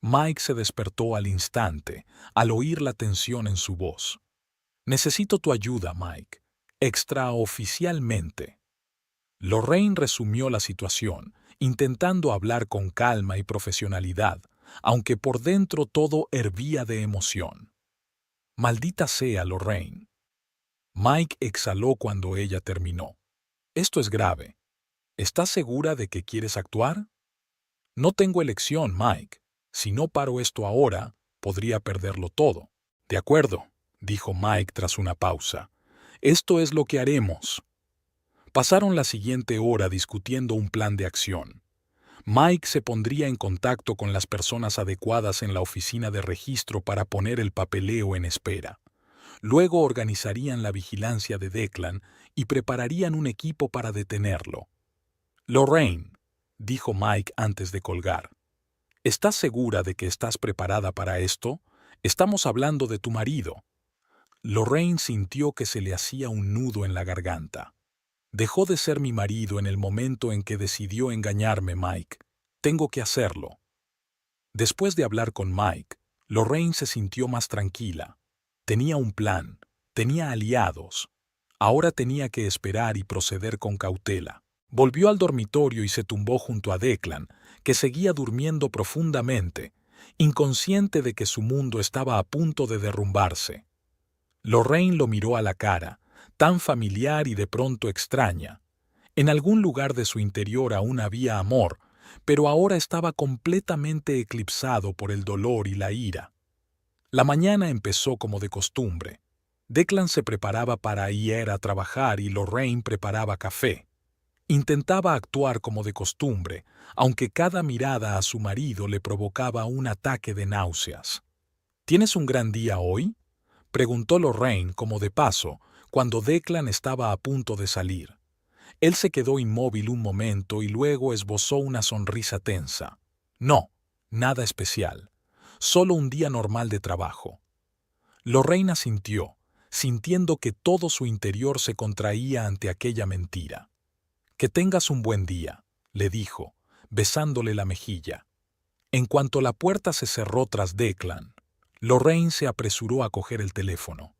Speaker 1: Mike se despertó al instante, al oír la tensión en su voz. «Necesito tu ayuda, Mike. Extraoficialmente». Lorraine resumió la situación, intentando hablar con calma y profesionalidad, aunque por dentro todo hervía de emoción. «Maldita sea, Lorraine». Mike exhaló cuando ella terminó. «Esto es grave. ¿Estás segura de que quieres actuar?» «No tengo elección, Mike. Si no paro esto ahora, podría perderlo todo». «De acuerdo», dijo Mike tras una pausa. «Esto es lo que haremos». Pasaron la siguiente hora discutiendo un plan de acción. Mike se pondría en contacto con las personas adecuadas en la oficina de registro para poner el papeleo en espera. Luego organizarían la vigilancia de Declan y prepararían un equipo para detenerlo. «Lorraine», dijo Mike antes de colgar, ¿estás segura de que estás preparada para esto? Estamos hablando de tu marido. Lorraine sintió que se le hacía un nudo en la garganta. Dejó de ser mi marido en el momento en que decidió engañarme, Mike. Tengo que hacerlo. Después de hablar con Mike, Lorraine se sintió más tranquila. Tenía un plan, tenía aliados. Ahora tenía que esperar y proceder con cautela. Volvió al dormitorio y se tumbó junto a Declan, que seguía durmiendo profundamente, inconsciente de que su mundo estaba a punto de derrumbarse. Lorraine lo miró a la cara, tan familiar y de pronto extraña. En algún lugar de su interior aún había amor, pero ahora estaba completamente eclipsado por el dolor y la ira. La mañana empezó como de costumbre. Declan se preparaba para ir a trabajar y Lorraine preparaba café. Intentaba actuar como de costumbre, aunque cada mirada a su marido le provocaba un ataque de náuseas. «¿Tienes un gran día hoy?», preguntó Lorraine como de paso, cuando Declan estaba a punto de salir. Él se quedó inmóvil un momento y luego esbozó una sonrisa tensa. «No, nada especial. Solo un día normal de trabajo». Lorraine asintió, sintiendo que todo su interior se contraía ante aquella mentira. «Que tengas un buen día», le dijo, besándole la mejilla. En cuanto la puerta se cerró tras Declan, Lorraine se apresuró a coger el teléfono.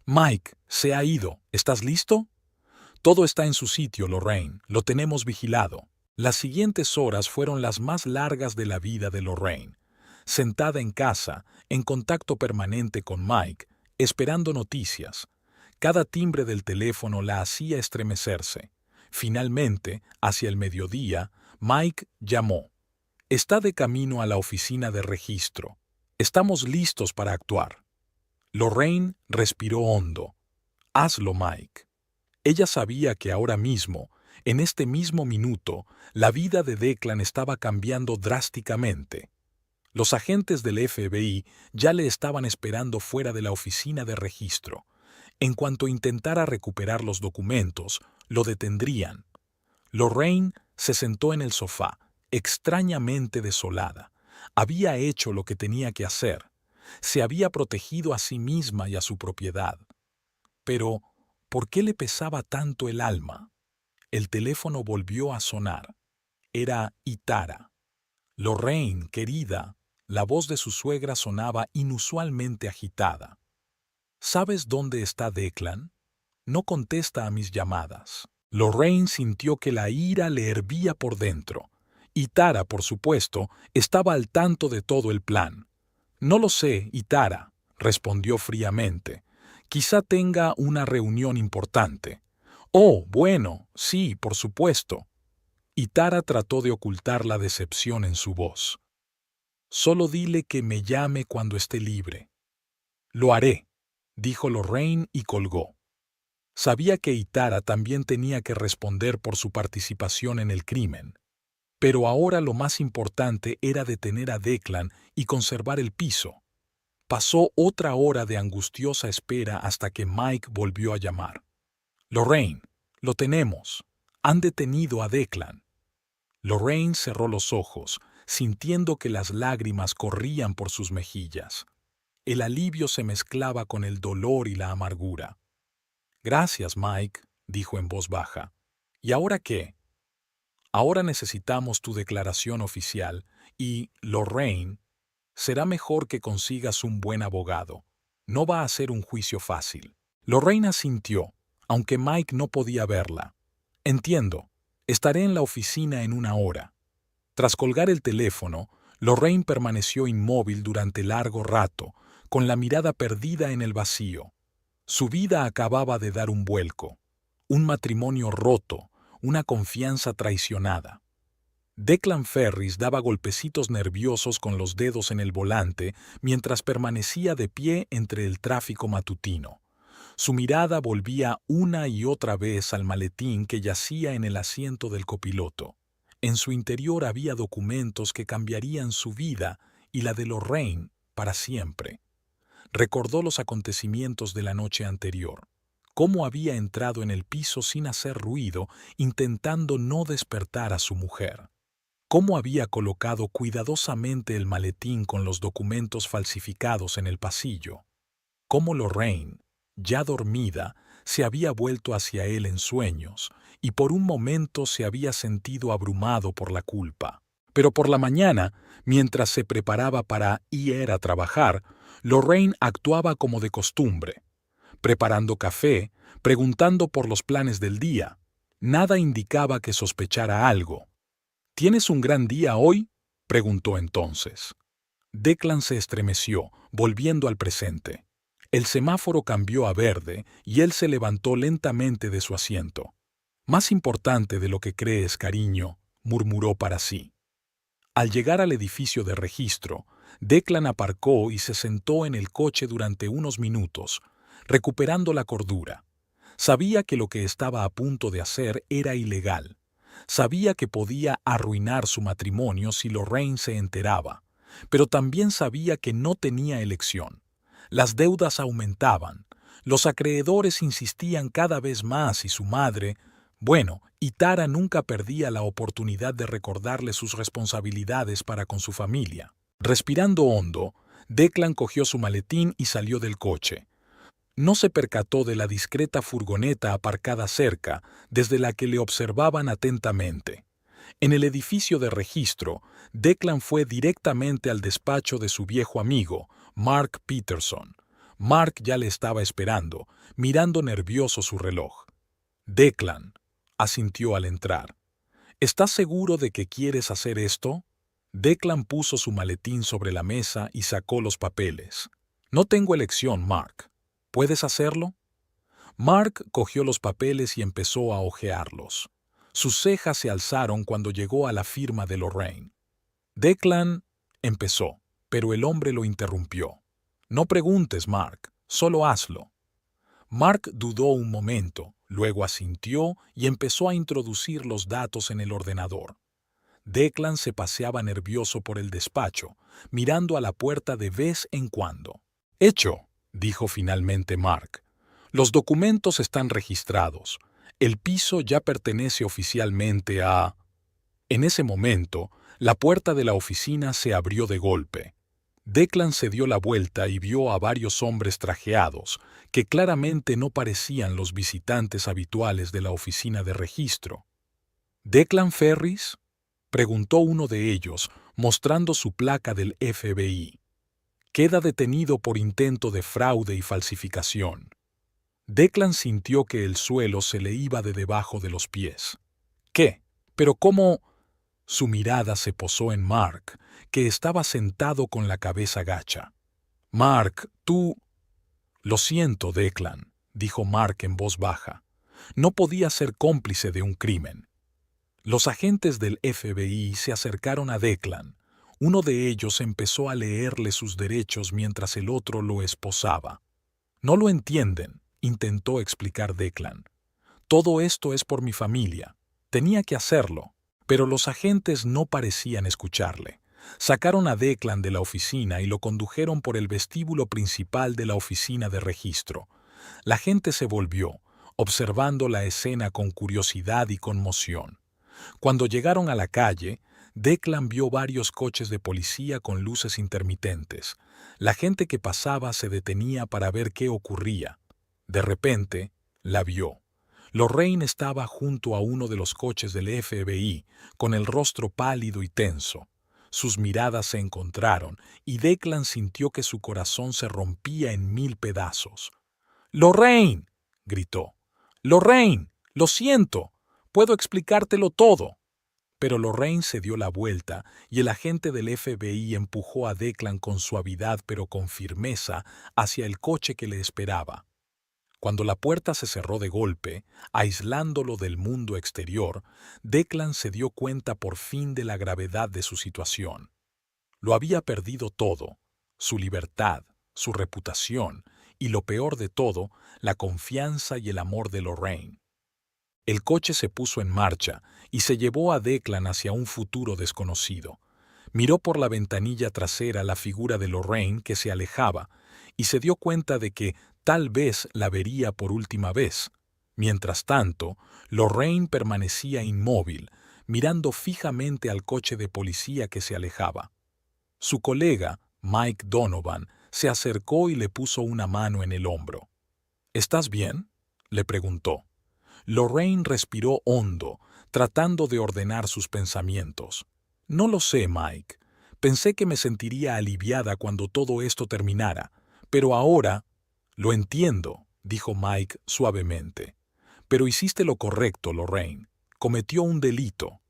Speaker 1: «Mike, se ha ido. ¿Estás listo?» «Todo está en su sitio, Lorraine. Lo tenemos vigilado». Las siguientes horas fueron las más largas de la vida de Lorraine. Sentada en casa, en contacto permanente con Mike, esperando noticias. Cada timbre del teléfono la hacía estremecerse. Finalmente, hacia el mediodía, Mike llamó. «Está de camino a la oficina de registro. Estamos listos para actuar». Lorraine respiró hondo. «Hazlo, Mike». Ella sabía que ahora mismo, en este mismo minuto, la vida de Declan estaba cambiando drásticamente. Los agentes del FBI ya le estaban esperando fuera de la oficina de registro. En cuanto intentara recuperar los documentos, lo detendrían. Lorraine se sentó en el sofá, extrañamente desolada. Había hecho lo que tenía que hacer. Se había protegido a sí misma y a su propiedad. Pero, ¿por qué le pesaba tanto el alma? El teléfono volvió a sonar. Era Itara. «Lorraine, querida», la voz de su suegra sonaba inusualmente agitada. «¿Sabes dónde está Declan? No contesta a mis llamadas». Lorraine sintió que la ira le hervía por dentro. Itara, por supuesto, estaba al tanto de todo el plan. «No lo sé, Itara», respondió fríamente. «Quizá tenga una reunión importante». «Oh, bueno, sí, por supuesto». Itara trató de ocultar la decepción en su voz. «Solo dile que me llame cuando esté libre». «Lo haré», dijo Lorraine y colgó. Sabía que Itara también tenía que responder por su participación en el crimen. Pero ahora lo más importante era detener a Declan y conservar el piso. Pasó otra hora de angustiosa espera hasta que Mike volvió a llamar. «Lorraine, lo tenemos. Han detenido a Declan». Lorraine cerró los ojos, sintiendo que las lágrimas corrían por sus mejillas. El alivio se mezclaba con el dolor y la amargura. «Gracias, Mike», dijo en voz baja. «¿Y ahora qué?» «Ahora necesitamos tu declaración oficial y, Lorraine, será mejor que consigas un buen abogado. No va a ser un juicio fácil». Lorraine asintió, aunque Mike no podía verla. «Entiendo. Estaré en la oficina en una hora». Tras colgar el teléfono, Lorraine permaneció inmóvil durante largo rato, con la mirada perdida en el vacío. Su vida acababa de dar un vuelco. Un matrimonio roto, una confianza traicionada. Declan Ferris daba golpecitos nerviosos con los dedos en el volante mientras permanecía de pie entre el tráfico matutino. Su mirada volvía una y otra vez al maletín que yacía en el asiento del copiloto. En su interior había documentos que cambiarían su vida y la de Lorraine para siempre. Recordó los acontecimientos de la noche anterior, cómo había entrado en el piso sin hacer ruido, intentando no despertar a su mujer. Cómo había colocado cuidadosamente el maletín con los documentos falsificados en el pasillo. Cómo Lorraine, ya dormida, se había vuelto hacia él en sueños y por un momento se había sentido abrumado por la culpa. Pero por la mañana, mientras se preparaba para ir a trabajar, Lorraine actuaba como de costumbre, preparando café, preguntando por los planes del día. Nada indicaba que sospechara algo. «¿Tienes un gran día hoy?», preguntó entonces. Declan se estremeció, volviendo al presente. El semáforo cambió a verde y él se levantó lentamente de su asiento. «Más importante de lo que crees, cariño», murmuró para sí. Al llegar al edificio de registro, Declan aparcó y se sentó en el coche durante unos minutos, recuperando la cordura. Sabía que lo que estaba a punto de hacer era ilegal. Sabía que podía arruinar su matrimonio si Lorraine se enteraba, pero también sabía que no tenía elección. Las deudas aumentaban, los acreedores insistían cada vez más y su madre, bueno, Itara nunca perdía la oportunidad de recordarle sus responsabilidades para con su familia. Respirando hondo, Declan cogió su maletín y salió del coche. No se percató de la discreta furgoneta aparcada cerca, desde la que le observaban atentamente. En el edificio de registro, Declan fue directamente al despacho de su viejo amigo, Mark Peterson. Mark ya le estaba esperando, mirando nervioso su reloj. Declan, asintió al entrar. ¿Estás seguro de que quieres hacer esto? Declan puso su maletín sobre la mesa y sacó los papeles. No tengo elección, Mark. ¿Puedes hacerlo? Mark cogió los papeles y empezó a hojearlos. Sus cejas se alzaron cuando llegó a la firma de Lorraine. Declan empezó, pero el hombre lo interrumpió. No preguntes, Mark, solo hazlo. Mark dudó un momento, luego asintió y empezó a introducir los datos en el ordenador. Declan se paseaba nervioso por el despacho, mirando a la puerta de vez en cuando. «Hecho», dijo finalmente Mark. «Los documentos están registrados. El piso ya pertenece oficialmente a...» En ese momento, la puerta de la oficina se abrió de golpe. Declan se dio la vuelta y vio a varios hombres trajeados, que claramente no parecían los visitantes habituales de la oficina de registro. «¿Declan Ferris?», preguntó uno de ellos, mostrando su placa del FBI. «Queda detenido por intento de fraude y falsificación». Declan sintió que el suelo se le iba de debajo de los pies. «¿Qué? ¿Pero cómo...?» Su mirada se posó en Mark, que estaba sentado con la cabeza gacha. «Mark, tú...» «Lo siento, Declan», dijo Mark en voz baja. «No podía ser cómplice de un crimen». Los agentes del FBI se acercaron a Declan. Uno de ellos empezó a leerle sus derechos mientras el otro lo esposaba. «No lo entienden», intentó explicar Declan. «Todo esto es por mi familia. Tenía que hacerlo». Pero los agentes no parecían escucharle. Sacaron a Declan de la oficina y lo condujeron por el vestíbulo principal de la oficina de registro. La gente se volvió, observando la escena con curiosidad y conmoción. Cuando llegaron a la calle, Declan vio varios coches de policía con luces intermitentes. La gente que pasaba se detenía para ver qué ocurría. De repente, la vio. Lorraine estaba junto a uno de los coches del FBI, con el rostro pálido y tenso. Sus miradas se encontraron y Declan sintió que su corazón se rompía en 1000 pedazos. «¡Lorraine!», gritó. «¡Lorraine! Lo siento. Puedo explicártelo todo». Pero Lorraine se dio la vuelta y el agente del FBI empujó a Declan con suavidad pero con firmeza hacia el coche que le esperaba. Cuando la puerta se cerró de golpe, aislándolo del mundo exterior, Declan se dio cuenta por fin de la gravedad de su situación. Lo había perdido todo: su libertad, su reputación y, lo peor de todo, la confianza y el amor de Lorraine. El coche se puso en marcha y se llevó a Declan hacia un futuro desconocido. Miró por la ventanilla trasera la figura de Lorraine que se alejaba y se dio cuenta de que tal vez la vería por última vez. Mientras tanto, Lorraine permanecía inmóvil, mirando fijamente al coche de policía que se alejaba. Su colega, Mike Donovan, se acercó y le puso una mano en el hombro. «¿Estás bien?», le preguntó. Lorraine respiró hondo, tratando de ordenar sus pensamientos. «No lo sé, Mike. Pensé que me sentiría aliviada cuando todo esto terminara, pero ahora...» «Lo entiendo», dijo Mike suavemente. «Pero hiciste lo correcto, Lorraine. Cometió un delito».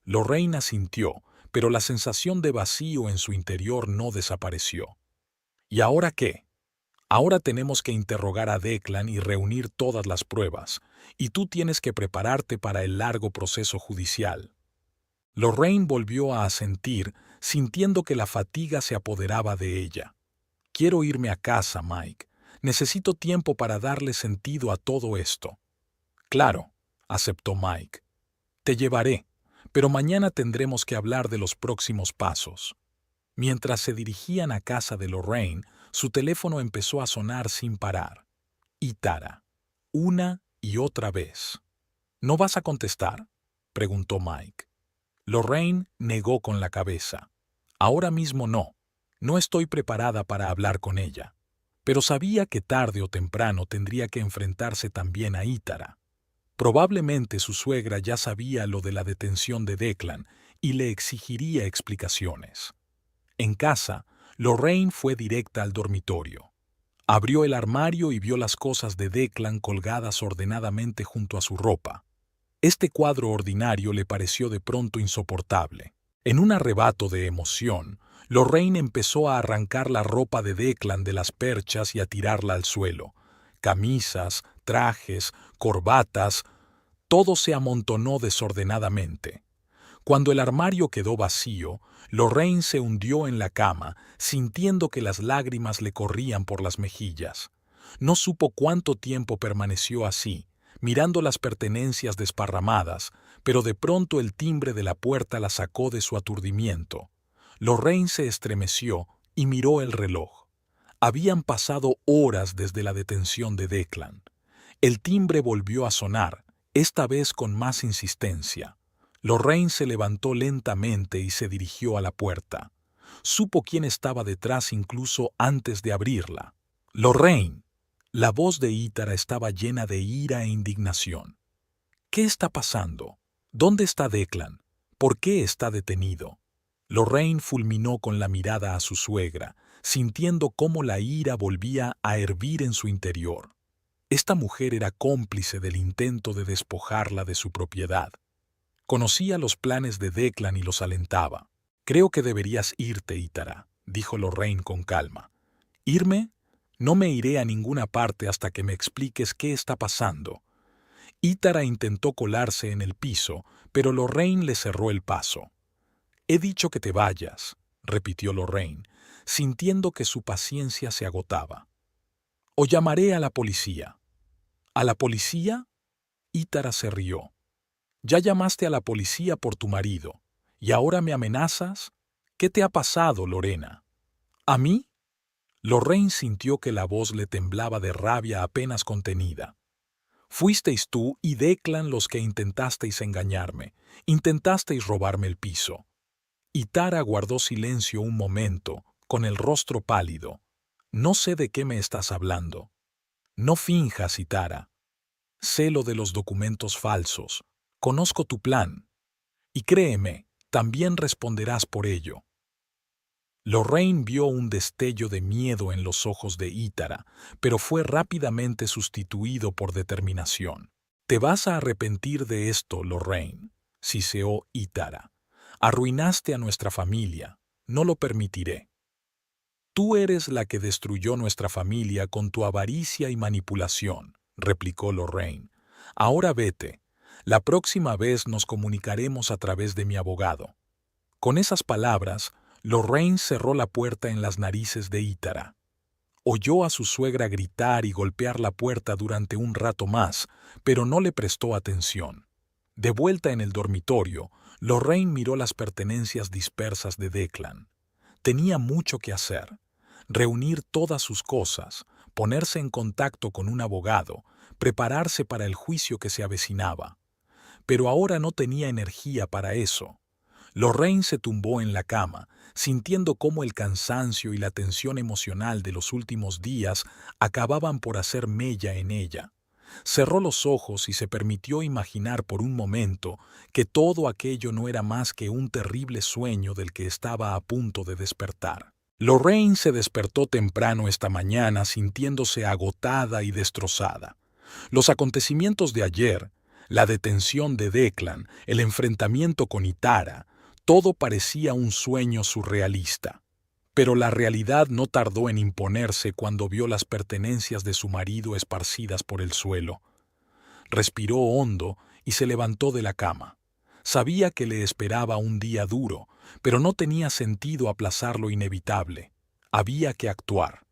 Speaker 1: Lorraine asintió, pero la sensación de vacío en su interior no desapareció. «¿Y ahora qué?». «Ahora tenemos que interrogar a Declan y reunir todas las pruebas, y tú tienes que prepararte para el largo proceso judicial». Lorraine volvió a asentir, sintiendo que la fatiga se apoderaba de ella. «Quiero irme a casa, Mike. Necesito tiempo para darle sentido a todo esto». «Claro», aceptó Mike. «Te llevaré, pero mañana tendremos que hablar de los próximos pasos». Mientras se dirigían a casa de Lorraine, su teléfono empezó a sonar sin parar. Y Tara, una y otra vez. «¿No vas a contestar?», preguntó Mike. Lorraine negó con la cabeza. «Ahora mismo no. No estoy preparada para hablar con ella. Pero sabía que tarde o temprano tendría que enfrentarse también a Ítara. Probablemente su suegra ya sabía lo de la detención de Declan y le exigiría explicaciones. En casa, Lorraine fue directa al dormitorio. Abrió el armario y vio las cosas de Declan colgadas ordenadamente junto a su ropa. Este cuadro ordinario le pareció de pronto insoportable. En un arrebato de emoción, Lorraine empezó a arrancar la ropa de Declan de las perchas y a tirarla al suelo. Camisas, trajes, corbatas, todo se amontonó desordenadamente. Cuando el armario quedó vacío, Lorraine se hundió en la cama, sintiendo que las lágrimas le corrían por las mejillas. No supo cuánto tiempo permaneció así, mirando las pertenencias desparramadas, pero de pronto el timbre de la puerta la sacó de su aturdimiento. Lorraine se estremeció y miró el reloj. Habían pasado horas desde la detención de Declan. El timbre volvió a sonar, esta vez con más insistencia. Lorraine se levantó lentamente y se dirigió a la puerta. Supo quién estaba detrás incluso antes de abrirla. «Lorraine». La voz de Ítara estaba llena de ira e indignación. «¿Qué está pasando? ¿Dónde está Declan? ¿Por qué está detenido?» Lorraine fulminó con la mirada a su suegra, sintiendo cómo la ira volvía a hervir en su interior. Esta mujer era cómplice del intento de despojarla de su propiedad. Conocía los planes de Declan y los alentaba. «Creo que deberías irte, Ítara», dijo Lorraine con calma. «¿Irme? No me iré a ninguna parte hasta que me expliques qué está pasando». Ítara intentó colarse en el piso, pero Lorraine le cerró el paso. «He dicho que te vayas», repitió Lorraine, sintiendo que su paciencia se agotaba. «O llamaré a la policía». «¿A la policía?» Ítara se rió. «Ya llamaste a la policía por tu marido. ¿Y ahora me amenazas? ¿Qué te ha pasado, Lorena?» «¿A mí?» Lorraine sintió que la voz le temblaba de rabia apenas contenida. «Fuisteis tú y Declan los que intentasteis engañarme, intentasteis robarme el piso». Ítara guardó silencio un momento, con el rostro pálido. «No sé de qué me estás hablando». «No finjas, Ítara. Sé lo de los documentos falsos. Conozco tu plan. Y créeme, también responderás por ello». Lorraine vio un destello de miedo en los ojos de Ítara, pero fue rápidamente sustituido por determinación. «Te vas a arrepentir de esto, Lorraine», siseó Ítara. «Arruinaste a nuestra familia. No lo permitiré». «Tú eres la que destruyó nuestra familia con tu avaricia y manipulación», replicó Lorraine. «Ahora vete. La próxima vez nos comunicaremos a través de mi abogado». Con esas palabras, Lorraine cerró la puerta en las narices de Ítara. Oyó a su suegra gritar y golpear la puerta durante un rato más, pero no le prestó atención. De vuelta en el dormitorio, Lorraine miró las pertenencias dispersas de Declan. Tenía mucho que hacer. Reunir todas sus cosas, ponerse en contacto con un abogado, prepararse para el juicio que se avecinaba. Pero ahora no tenía energía para eso. Lorraine se tumbó en la cama, sintiendo cómo el cansancio y la tensión emocional de los últimos días acababan por hacer mella en ella. Cerró los ojos y se permitió imaginar por un momento que todo aquello no era más que un terrible sueño del que estaba a punto de despertar. Lorraine se despertó temprano esta mañana sintiéndose agotada y destrozada. Los acontecimientos de ayer, la detención de Declan, el enfrentamiento con Ítara, todo parecía un sueño surrealista. Pero la realidad no tardó en imponerse cuando vio las pertenencias de su marido esparcidas por el suelo. Respiró hondo y se levantó de la cama. Sabía que le esperaba un día duro, pero no tenía sentido aplazar lo inevitable. Había que actuar.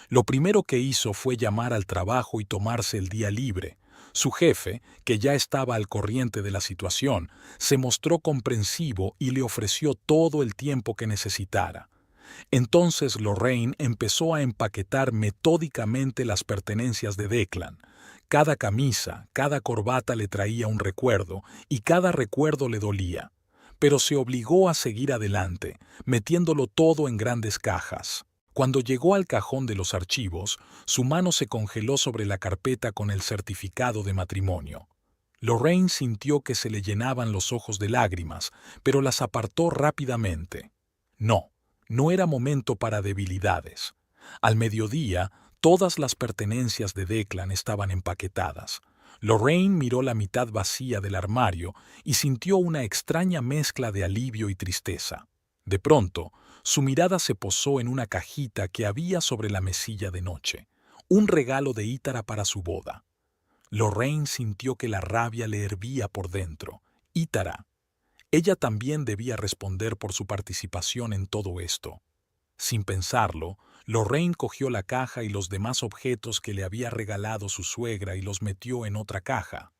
Speaker 1: Lo primero que hizo fue llamar al trabajo y tomarse el día libre. Su jefe, que ya estaba al corriente de la situación, se mostró comprensivo y le ofreció todo el tiempo que necesitara. Entonces Lorraine empezó a empaquetar metódicamente las pertenencias de Declan. Cada camisa, cada corbata le traía un recuerdo, y cada recuerdo le dolía. pero se obligó a seguir adelante, metiéndolo todo en grandes cajas. Cuando llegó al cajón de los archivos, su mano se congeló sobre la carpeta con el certificado de matrimonio. Lorraine sintió que se le llenaban los ojos de lágrimas, pero las apartó rápidamente. No, no era momento para debilidades. Al mediodía, todas las pertenencias de Declan estaban empaquetadas. Lorraine miró la mitad vacía del armario y sintió una extraña mezcla de alivio y tristeza. De pronto, su mirada se posó en una cajita que había sobre la mesilla de noche, un regalo de Ítara para su boda. Lorraine sintió que la rabia le hervía por dentro. Ítara. Ella también debía responder por su participación en todo esto. Sin pensarlo, Lorraine cogió la caja y los demás objetos que le había regalado su suegra y los metió en otra caja.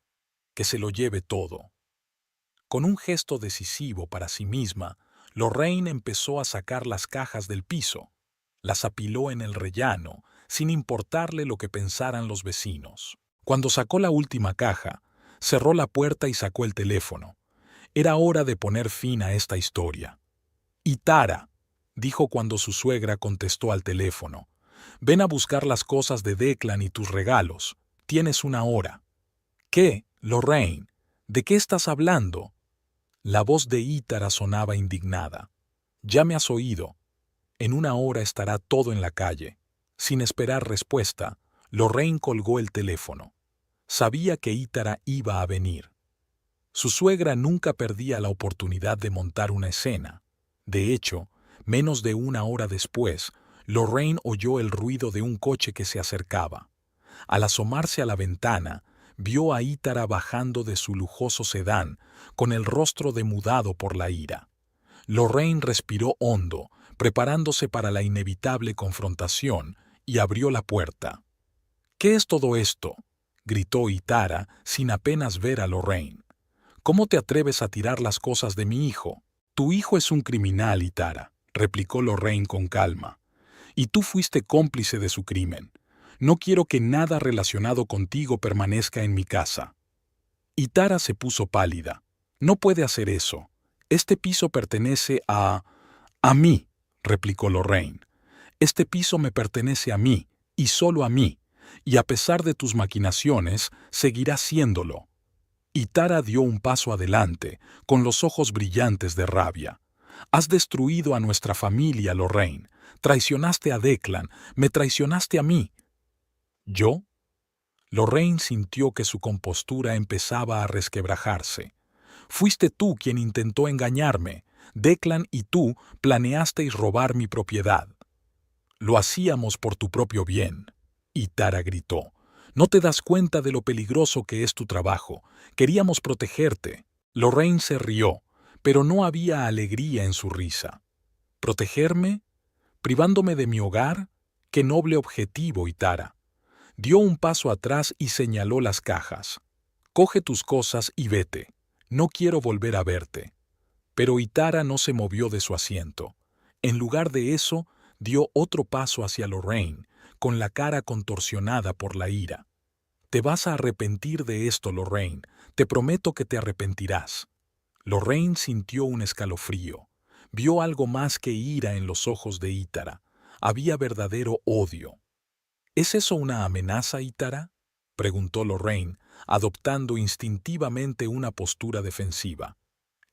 Speaker 1: Que se lo lleve todo. Con un gesto decisivo para sí misma, Lorraine empezó a sacar las cajas del piso. Las apiló en el rellano, sin importarle lo que pensaran los vecinos. Cuando sacó la última caja, cerró la puerta y sacó el teléfono. Era hora de poner fin a esta historia. «Ítara», dijo cuando su suegra contestó al teléfono, «ven a buscar las cosas de Declan y tus regalos. Tienes una hora». «¿Qué, Lorraine? ¿De qué estás hablando?» La voz de Ítara sonaba indignada. «Ya me has oído. En una hora estará todo en la calle». Sin esperar respuesta, Lorraine colgó el teléfono. Sabía que Ítara iba a venir. Su suegra nunca perdía la oportunidad de montar una escena. De hecho, menos de una hora después, Lorraine oyó el ruido de un coche que se acercaba. Al asomarse a la ventana, vio a Ítara bajando de su lujoso sedán, con el rostro demudado por la ira. Lorraine respiró hondo, preparándose para la inevitable confrontación, y abrió la puerta. «¿Qué es todo esto?», gritó Ítara, sin apenas ver a Lorraine. «¿Cómo te atreves a tirar las cosas de mi hijo?» «Tu hijo es un criminal, Ítara», replicó Lorraine con calma. «Y tú fuiste cómplice de su crimen. No quiero que nada relacionado contigo permanezca en mi casa». Ítara se puso pálida. «No puede hacer eso. Este piso pertenece a mí», replicó Lorraine. «Este piso me pertenece a mí, y solo a mí, y a pesar de tus maquinaciones, seguirá siéndolo». Ítara dio un paso adelante, con los ojos brillantes de rabia. «Has destruido a nuestra familia, Lorraine. Traicionaste a Declan, me traicionaste a mí». «¿Yo?». Lorraine sintió que su compostura empezaba a resquebrajarse. «Fuiste tú quien intentó engañarme. Declan y tú planeasteis robar mi propiedad». «Lo hacíamos por tu propio bien», Ítara gritó. «No te das cuenta de lo peligroso que es tu trabajo. Queríamos protegerte». Lorraine se rió, pero no había alegría en su risa. «¿Protegerme? ¿Privándome de mi hogar? ¡Qué noble objetivo, Ítara!». Dio un paso atrás y señaló las cajas. «Coge tus cosas y vete. No quiero volver a verte». Pero Ítara no se movió de su asiento. En lugar de eso, dio otro paso hacia Lorraine, con la cara contorsionada por la ira. «Te vas a arrepentir de esto, Lorraine. Te prometo que te arrepentirás». Lorraine sintió un escalofrío. Vio algo más que ira en los ojos de Ítara. Había verdadero odio. «¿Es eso una amenaza, Ítara?», preguntó Lorraine, adoptando instintivamente una postura defensiva.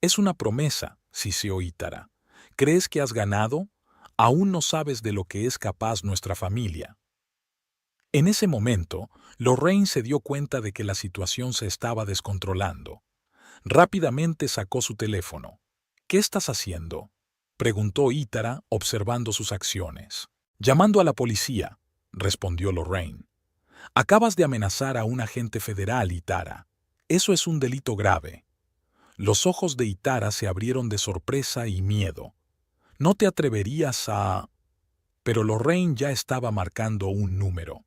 Speaker 1: «Es una promesa», siseó Ítara. «¿Crees que has ganado? Aún no sabes de lo que es capaz nuestra familia». En ese momento, Lorraine se dio cuenta de que la situación se estaba descontrolando. Rápidamente sacó su teléfono. «¿Qué estás haciendo?», preguntó Ítara, observando sus acciones. «Llamando a la policía», respondió Lorraine. «Acabas de amenazar a un agente federal, Ítara. Eso es un delito grave». Los ojos de Ítara se abrieron de sorpresa y miedo. «¿No te atreverías a...?» Pero Lorraine ya estaba marcando un número.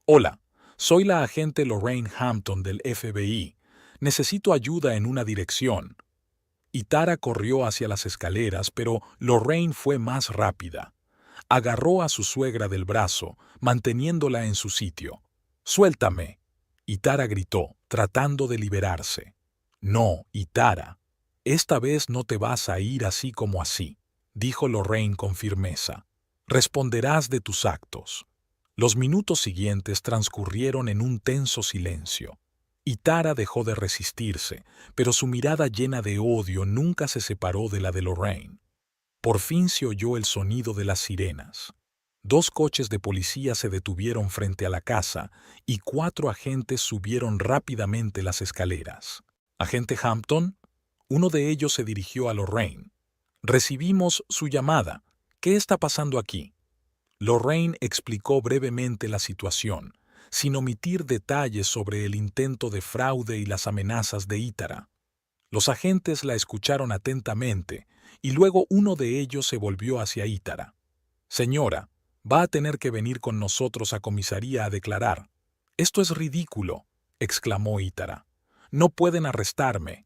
Speaker 1: «Hola, soy la agente Lorraine Hampton del FBI. Necesito ayuda en una dirección». Ítara corrió hacia las escaleras, pero Lorraine fue más rápida. Agarró a su suegra del brazo, manteniéndola en su sitio. «Suéltame», Ítara gritó, tratando de liberarse. «No, Ítara». Esta vez no te vas a ir así como así, dijo Lorraine con firmeza. Responderás de tus actos. Los minutos siguientes transcurrieron en un tenso silencio. Y Tara dejó de resistirse, pero su mirada llena de odio nunca se separó de la de Lorraine. Por fin se oyó el sonido de las sirenas. 2 coches de policía se detuvieron frente a la casa y 4 agentes subieron rápidamente las escaleras. «Agente Hampton», uno de ellos se dirigió a Lorraine. «Recibimos su llamada. ¿Qué está pasando aquí?» Lorraine explicó brevemente la situación, sin omitir detalles sobre el intento de fraude y las amenazas de Ítara. Los agentes la escucharon atentamente y luego uno de ellos se volvió hacia Ítara. «Señora, va a tener que venir con nosotros a comisaría a declarar». «Esto es ridículo», exclamó Ítara. «No pueden arrestarme».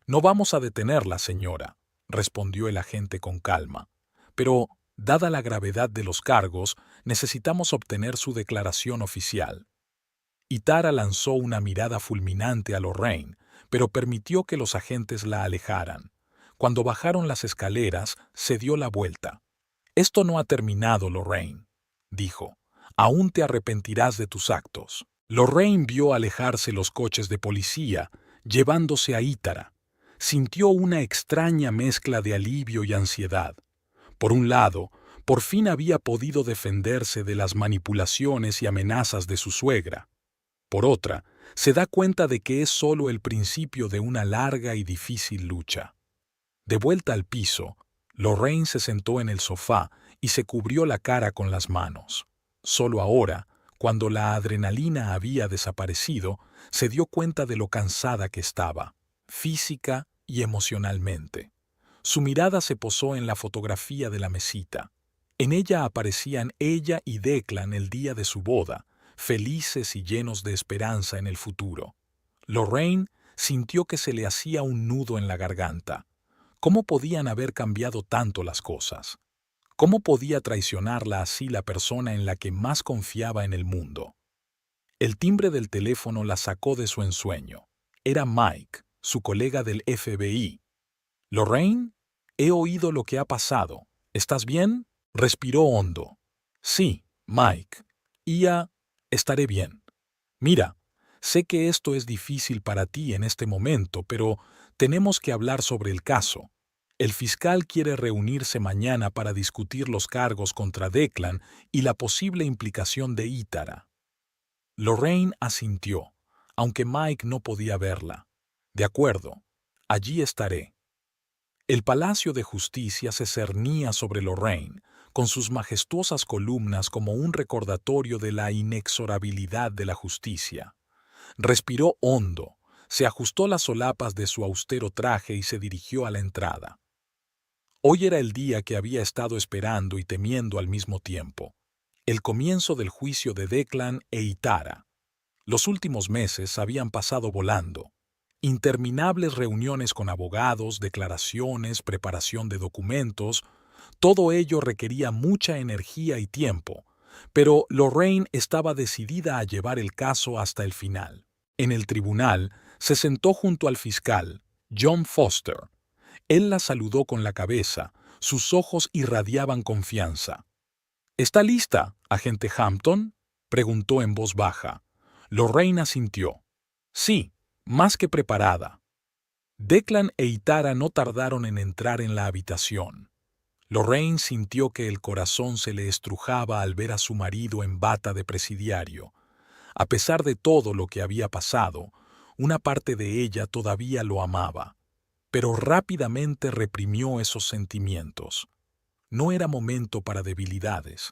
Speaker 1: «No vamos a detenerla, señora», respondió el agente con calma. «Pero, dada la gravedad de los cargos, necesitamos obtener su declaración oficial». Ítara lanzó una mirada fulminante a Lorraine, pero permitió que los agentes la alejaran. Cuando bajaron las escaleras, se dio la vuelta. «Esto no ha terminado, Lorraine», dijo. «Aún te arrepentirás de tus actos». Lorraine vio alejarse los coches de policía, llevándose a Ítara. Sintió una extraña mezcla de alivio y ansiedad. Por un lado, por fin había podido defenderse de las manipulaciones y amenazas de su suegra. Por otra, se da cuenta de que es solo el principio de una larga y difícil lucha. De vuelta al piso, Lorraine se sentó en el sofá y se cubrió la cara con las manos. Solo ahora, cuando la adrenalina había desaparecido, se dio cuenta de lo cansada que estaba, física y emocionalmente. Su mirada se posó en la fotografía de la mesita. En ella aparecían ella y Declan el día de su boda, felices y llenos de esperanza en el futuro. Lorraine sintió que se le hacía un nudo en la garganta. ¿Cómo podían haber cambiado tanto las cosas? ¿Cómo podía traicionarla así la persona en la que más confiaba en el mundo? El timbre del teléfono la sacó de su ensueño. Era Mike, su colega del FBI. «Lorraine, he oído lo que ha pasado. ¿Estás bien?» Respiró hondo. «Sí, Mike. Estaré bien. Mira, sé que esto es difícil para ti en este momento, pero tenemos que hablar sobre el caso. El fiscal quiere reunirse mañana para discutir los cargos contra Declan y la posible implicación de Ítara». Lorraine asintió, aunque Mike no podía verla. «De acuerdo, allí estaré». El Palacio de Justicia se cernía sobre Lorraine, con sus majestuosas columnas como un recordatorio de la inexorabilidad de la justicia. Respiró hondo, se ajustó las solapas de su austero traje y se dirigió a la entrada. Hoy era el día que había estado esperando y temiendo al mismo tiempo. El comienzo del juicio de Declan e Ítara. Los últimos meses habían pasado volando. Interminables reuniones con abogados, declaraciones, preparación de documentos. Todo ello requería mucha energía y tiempo, pero Lorraine estaba decidida a llevar el caso hasta el final. En el tribunal se sentó junto al fiscal, John Foster. Él la saludó con la cabeza, sus ojos irradiaban confianza. «¿Está lista, agente Hampton?», preguntó en voz baja. Lorraine asintió. «Sí, más que preparada». Declan e Ítara no tardaron en entrar en la habitación. Lorraine sintió que el corazón se le estrujaba al ver a su marido en bata de presidiario. A pesar de todo lo que había pasado, una parte de ella todavía lo amaba, pero rápidamente reprimió esos sentimientos. No era momento para debilidades.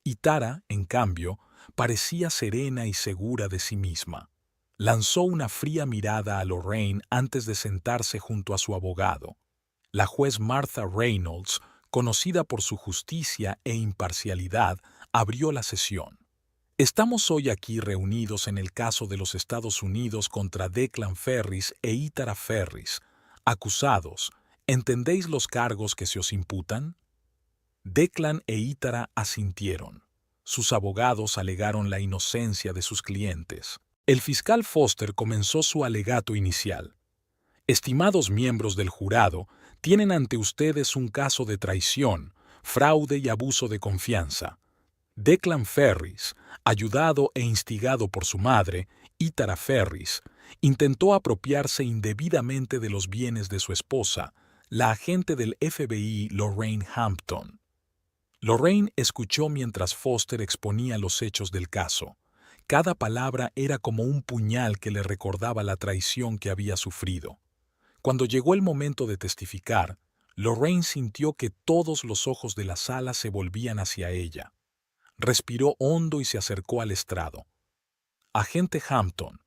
Speaker 1: Ítara, en cambio, parecía serena y segura de sí misma. Lanzó una fría mirada a Lorraine antes de sentarse junto a su abogado. La juez Martha Reynolds, conocida por su justicia e imparcialidad, abrió la sesión. «Estamos hoy aquí reunidos en el caso de los Estados Unidos contra Declan Ferris e Ítara Ferris, acusados. ¿Entendéis los cargos que se os imputan?» Declan e Ítara asintieron. Sus abogados alegaron la inocencia de sus clientes. El fiscal Foster comenzó su alegato inicial. Estimados miembros del jurado, tienen ante ustedes un caso de traición, fraude y abuso de confianza. Declan Ferris, ayudado e instigado por su madre, Itara Ferris, intentó apropiarse indebidamente de los bienes de su esposa, la agente del FBI Lorraine Hampton. Lorraine escuchó mientras Foster exponía los hechos del caso. Cada palabra era como un puñal que le recordaba la traición que había sufrido. Cuando llegó el momento de testificar, Lorraine sintió que todos los ojos de la sala se volvían hacia ella. Respiró hondo y se acercó al estrado. Agente Hampton,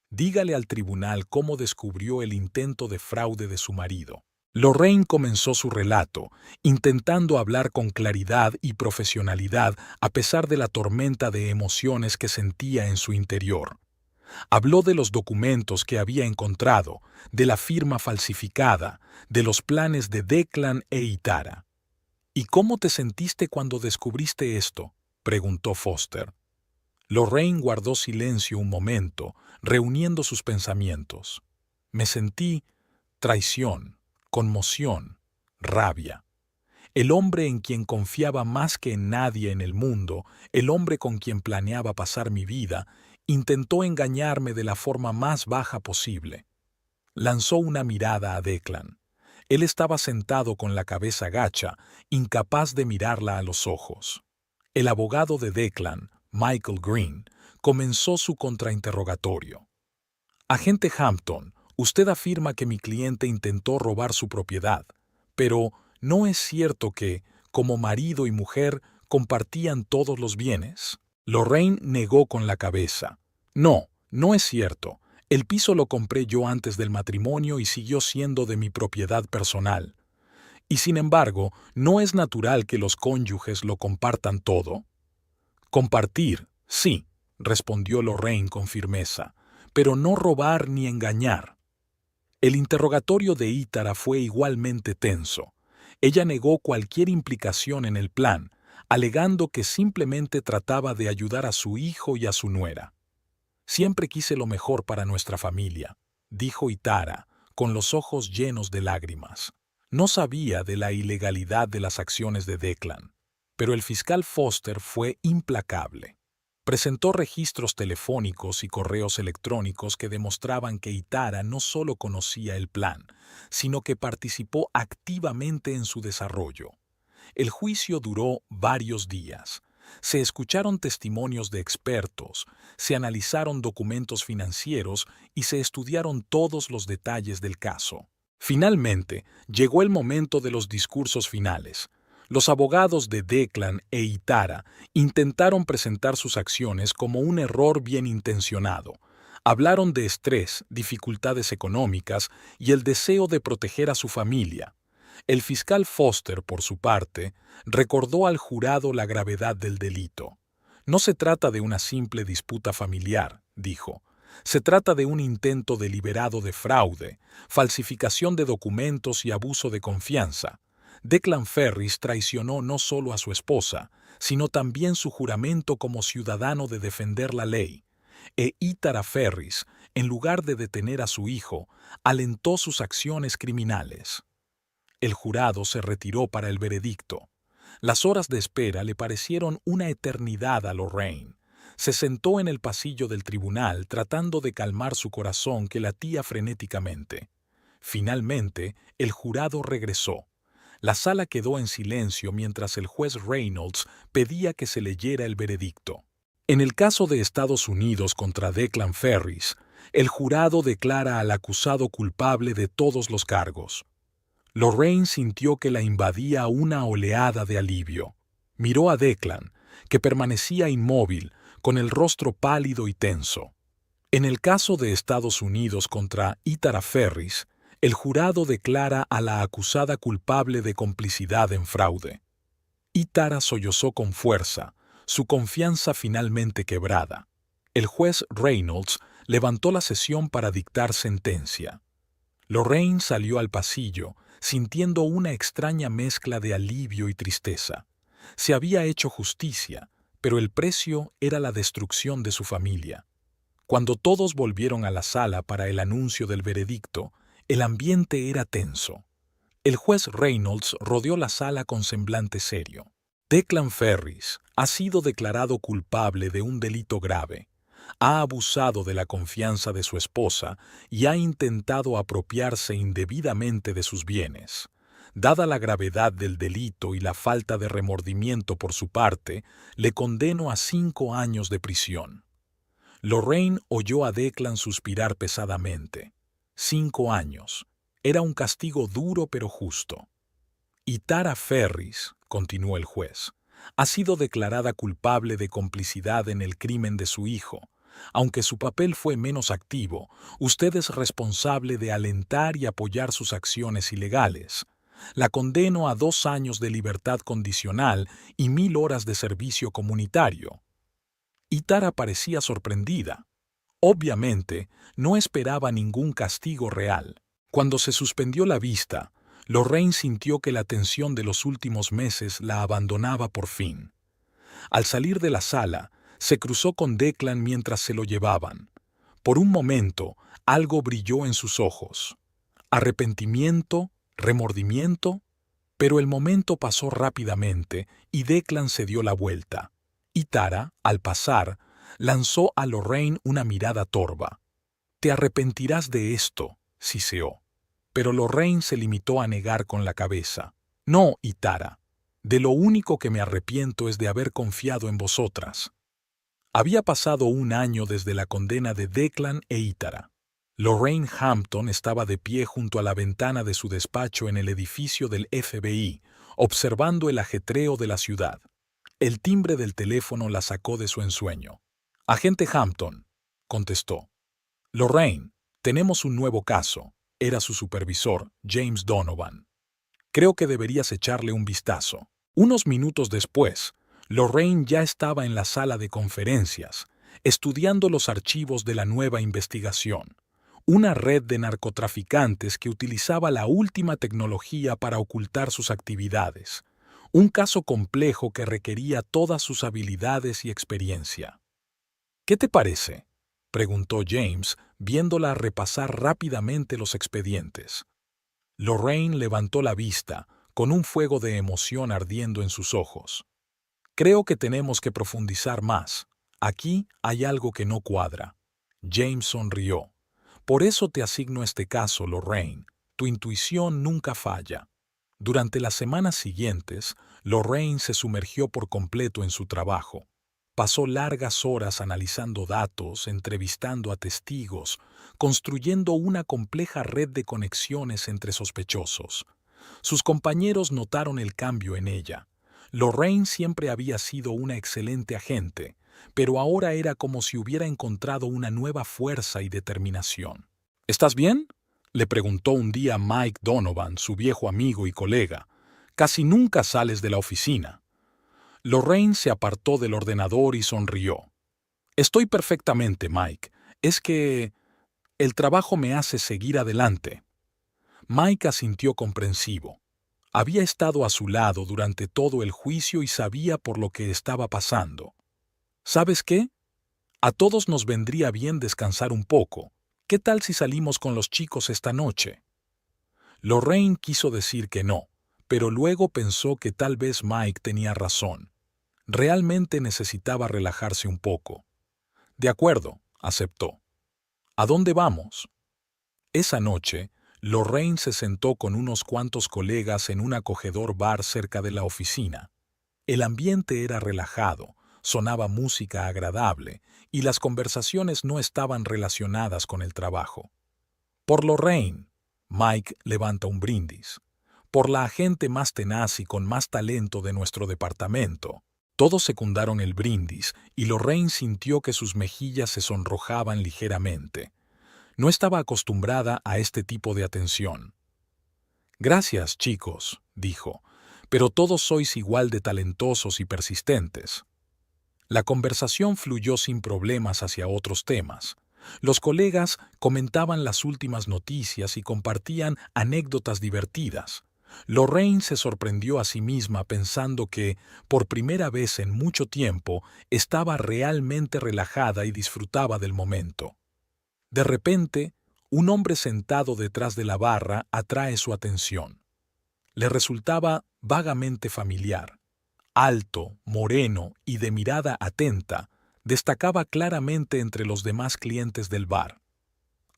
Speaker 1: dígale al tribunal cómo descubrió el intento de fraude de su marido. Lorraine comenzó su relato, intentando hablar con claridad y profesionalidad a pesar de la tormenta de emociones que sentía en su interior. Habló de los documentos que había encontrado, de la firma falsificada, de los planes de Declan e Itara. ¿Y cómo te sentiste cuando descubriste esto?, preguntó Foster. Lorraine guardó silencio un momento, reuniendo sus pensamientos. Me sentí traición, conmoción, rabia. El hombre en quien confiaba más que en nadie en el mundo, el hombre con quien planeaba pasar mi vida, intentó engañarme de la forma más baja posible. Lanzó una mirada a Declan. Él estaba sentado con la cabeza gacha, incapaz de mirarla a los ojos. El abogado de Declan, Michael Green, comenzó su contrainterrogatorio. Agente Hampton, usted afirma que mi cliente intentó robar su propiedad, pero ¿no es cierto que, como marido y mujer, compartían todos los bienes? Lorraine negó con la cabeza. No, no es cierto. El piso lo compré yo antes del matrimonio y siguió siendo de mi propiedad personal. Y sin embargo, ¿no es natural que los cónyuges lo compartan todo? Compartir, sí, respondió Lorraine con firmeza, pero no robar ni engañar. El interrogatorio de Itara fue igualmente tenso. Ella negó cualquier implicación en el plan, alegando que simplemente trataba de ayudar a su hijo y a su nuera. Siempre quise lo mejor para nuestra familia, dijo Itara, con los ojos llenos de lágrimas. No sabía de la ilegalidad de las acciones de Declan, pero el fiscal Foster fue implacable. Presentó registros telefónicos y correos electrónicos que demostraban que Itara no solo conocía el plan, sino que participó activamente en su desarrollo. El juicio duró varios días. Se escucharon testimonios de expertos, se analizaron documentos financieros y se estudiaron todos los detalles del caso. Finalmente, llegó el momento de los discursos finales. Los abogados de Declan e Itara intentaron presentar sus acciones como un error bien intencionado. Hablaron de estrés, dificultades económicas y el deseo de proteger a su familia. El fiscal Foster, por su parte, recordó al jurado la gravedad del delito. No se trata de una simple disputa familiar, dijo. Se trata de un intento deliberado de fraude, falsificación de documentos y abuso de confianza. Declan Ferris traicionó no solo a su esposa, sino también su juramento como ciudadano de defender la ley. E Itara Ferris, en lugar de detener a su hijo, alentó sus acciones criminales. El jurado se retiró para el veredicto. Las horas de espera le parecieron una eternidad a Lorraine. Se sentó en el pasillo del tribunal tratando de calmar su corazón que latía frenéticamente. Finalmente, el jurado regresó. La sala quedó en silencio mientras el juez Reynolds pedía que se leyera el veredicto. En el caso de Estados Unidos contra Declan Ferris, el jurado declara al acusado culpable de todos los cargos. Lorraine sintió que la invadía una oleada de alivio. Miró a Declan, que permanecía inmóvil, con el rostro pálido y tenso. En el caso de Estados Unidos contra Itara Ferris, el jurado declara a la acusada culpable de complicidad en fraude. Itara sollozó con fuerza, su confianza finalmente quebrada. El juez Reynolds levantó la sesión para dictar sentencia. Lorraine salió al pasillo, sintiendo una extraña mezcla de alivio y tristeza. Se había hecho justicia, pero el precio era la destrucción de su familia. Cuando todos volvieron a la sala para el anuncio del veredicto, El ambiente era tenso. El juez Reynolds rodeó la sala con semblante serio. Declan Ferris ha sido declarado culpable de un delito grave. Ha abusado de la confianza de su esposa y ha intentado apropiarse indebidamente de sus bienes. Dada la gravedad del delito y la falta de remordimiento por su parte, le condeno a 5 años de prisión. Lorraine oyó a Declan suspirar pesadamente. 5 años. Era un castigo duro pero justo. Y Tara Ferris, continuó el juez, ha sido declarada culpable de complicidad en el crimen de su hijo. Aunque su papel fue menos activo, usted es responsable de alentar y apoyar sus acciones ilegales. La condeno a 2 años de libertad condicional y 1000 horas de servicio comunitario. Y Tara parecía sorprendida. Obviamente, no esperaba ningún castigo real. Cuando se suspendió la vista, Lorraine sintió que la tensión de los últimos meses la abandonaba por fin. Al salir de la sala, se cruzó con Declan mientras se lo llevaban. Por un momento, algo brilló en sus ojos. Arrepentimiento, remordimiento, pero el momento pasó rápidamente y Declan se dio la vuelta. Y Tara, al pasar, lanzó a Lorraine una mirada torva. «Te arrepentirás de esto», siseó. Pero Lorraine se limitó a negar con la cabeza. «No, Tara. De lo único que me arrepiento es de haber confiado en vosotras». Había pasado 1 año desde la condena de Declan e Tara. Lorraine Hampton estaba de pie junto a la ventana de su despacho en el edificio del FBI, observando el ajetreo de la ciudad. El timbre del teléfono la sacó de su ensueño. «Agente Hampton», contestó. «Lorraine, tenemos un nuevo caso». Era su supervisor, James Donovan. «Creo que deberías echarle un vistazo». Unos minutos después, Lorraine ya estaba en la sala de conferencias, estudiando los archivos de la nueva investigación. Una red de narcotraficantes que utilizaba la última tecnología para ocultar sus actividades. Un caso complejo que requería todas sus habilidades y experiencia. «¿Qué te parece?», preguntó James, viéndola repasar rápidamente los expedientes. Lorraine levantó la vista, con un fuego de emoción ardiendo en sus ojos. «Creo que tenemos que profundizar más. Aquí hay algo que no cuadra». James sonrió. «Por eso te asigno este caso, Lorraine. Tu intuición nunca falla». Durante las semanas siguientes, Lorraine se sumergió por completo en su trabajo. Pasó largas horas analizando datos, entrevistando a testigos, construyendo una compleja red de conexiones entre sospechosos. Sus compañeros notaron el cambio en ella. Lorraine siempre había sido una excelente agente, pero ahora era como si hubiera encontrado una nueva fuerza y determinación. «¿Estás bien?», le preguntó un día Mike Donovan, su viejo amigo y colega. «Casi nunca sales de la oficina». Lorraine se apartó del ordenador y sonrió. «Estoy perfectamente, Mike. Es que el trabajo me hace seguir adelante». Mike asintió comprensivo. Había estado a su lado durante todo el juicio y sabía por lo que estaba pasando. «¿Sabes qué? A todos nos vendría bien descansar un poco. ¿Qué tal si salimos con los chicos esta noche?» Lorraine quiso decir que no, pero luego pensó que tal vez Mike tenía razón. Realmente necesitaba relajarse un poco. «De acuerdo», aceptó. «¿A dónde vamos?» Esa noche, Lorraine se sentó con unos cuantos colegas en un acogedor bar cerca de la oficina. El ambiente era relajado, sonaba música agradable y las conversaciones no estaban relacionadas con el trabajo. «Por Lorraine», Mike levanta un brindis. «Por la agente más tenaz y con más talento de nuestro departamento». Todos secundaron el brindis y Lorraine sintió que sus mejillas se sonrojaban ligeramente. No estaba acostumbrada a este tipo de atención. «Gracias, chicos», dijo, «pero todos sois igual de talentosos y persistentes». La conversación fluyó sin problemas hacia otros temas. Los colegas comentaban las últimas noticias y compartían anécdotas divertidas. Lorraine se sorprendió a sí misma pensando que, por primera vez en mucho tiempo, estaba realmente relajada y disfrutaba del momento. De repente, Un hombre sentado detrás de la barra atrae su atención. Le resultaba vagamente familiar. Alto, moreno y de mirada atenta, destacaba claramente entre los demás clientes del bar.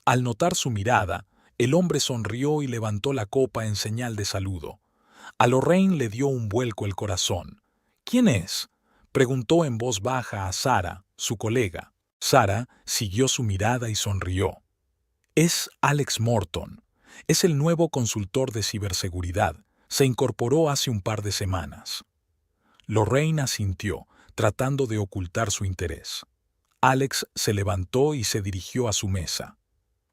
Speaker 1: Al notar su mirada, el hombre sonrió y levantó la copa en señal de saludo. A Lorraine le dio un vuelco el corazón. ¿Quién es?, preguntó en voz baja a Sara, su colega. Sara siguió su mirada y sonrió. Es Alex Morton. Es el nuevo consultor de ciberseguridad. Se incorporó hace un par de semanas. Lorraine asintió, tratando de ocultar su interés. Alex se levantó y se dirigió a su mesa.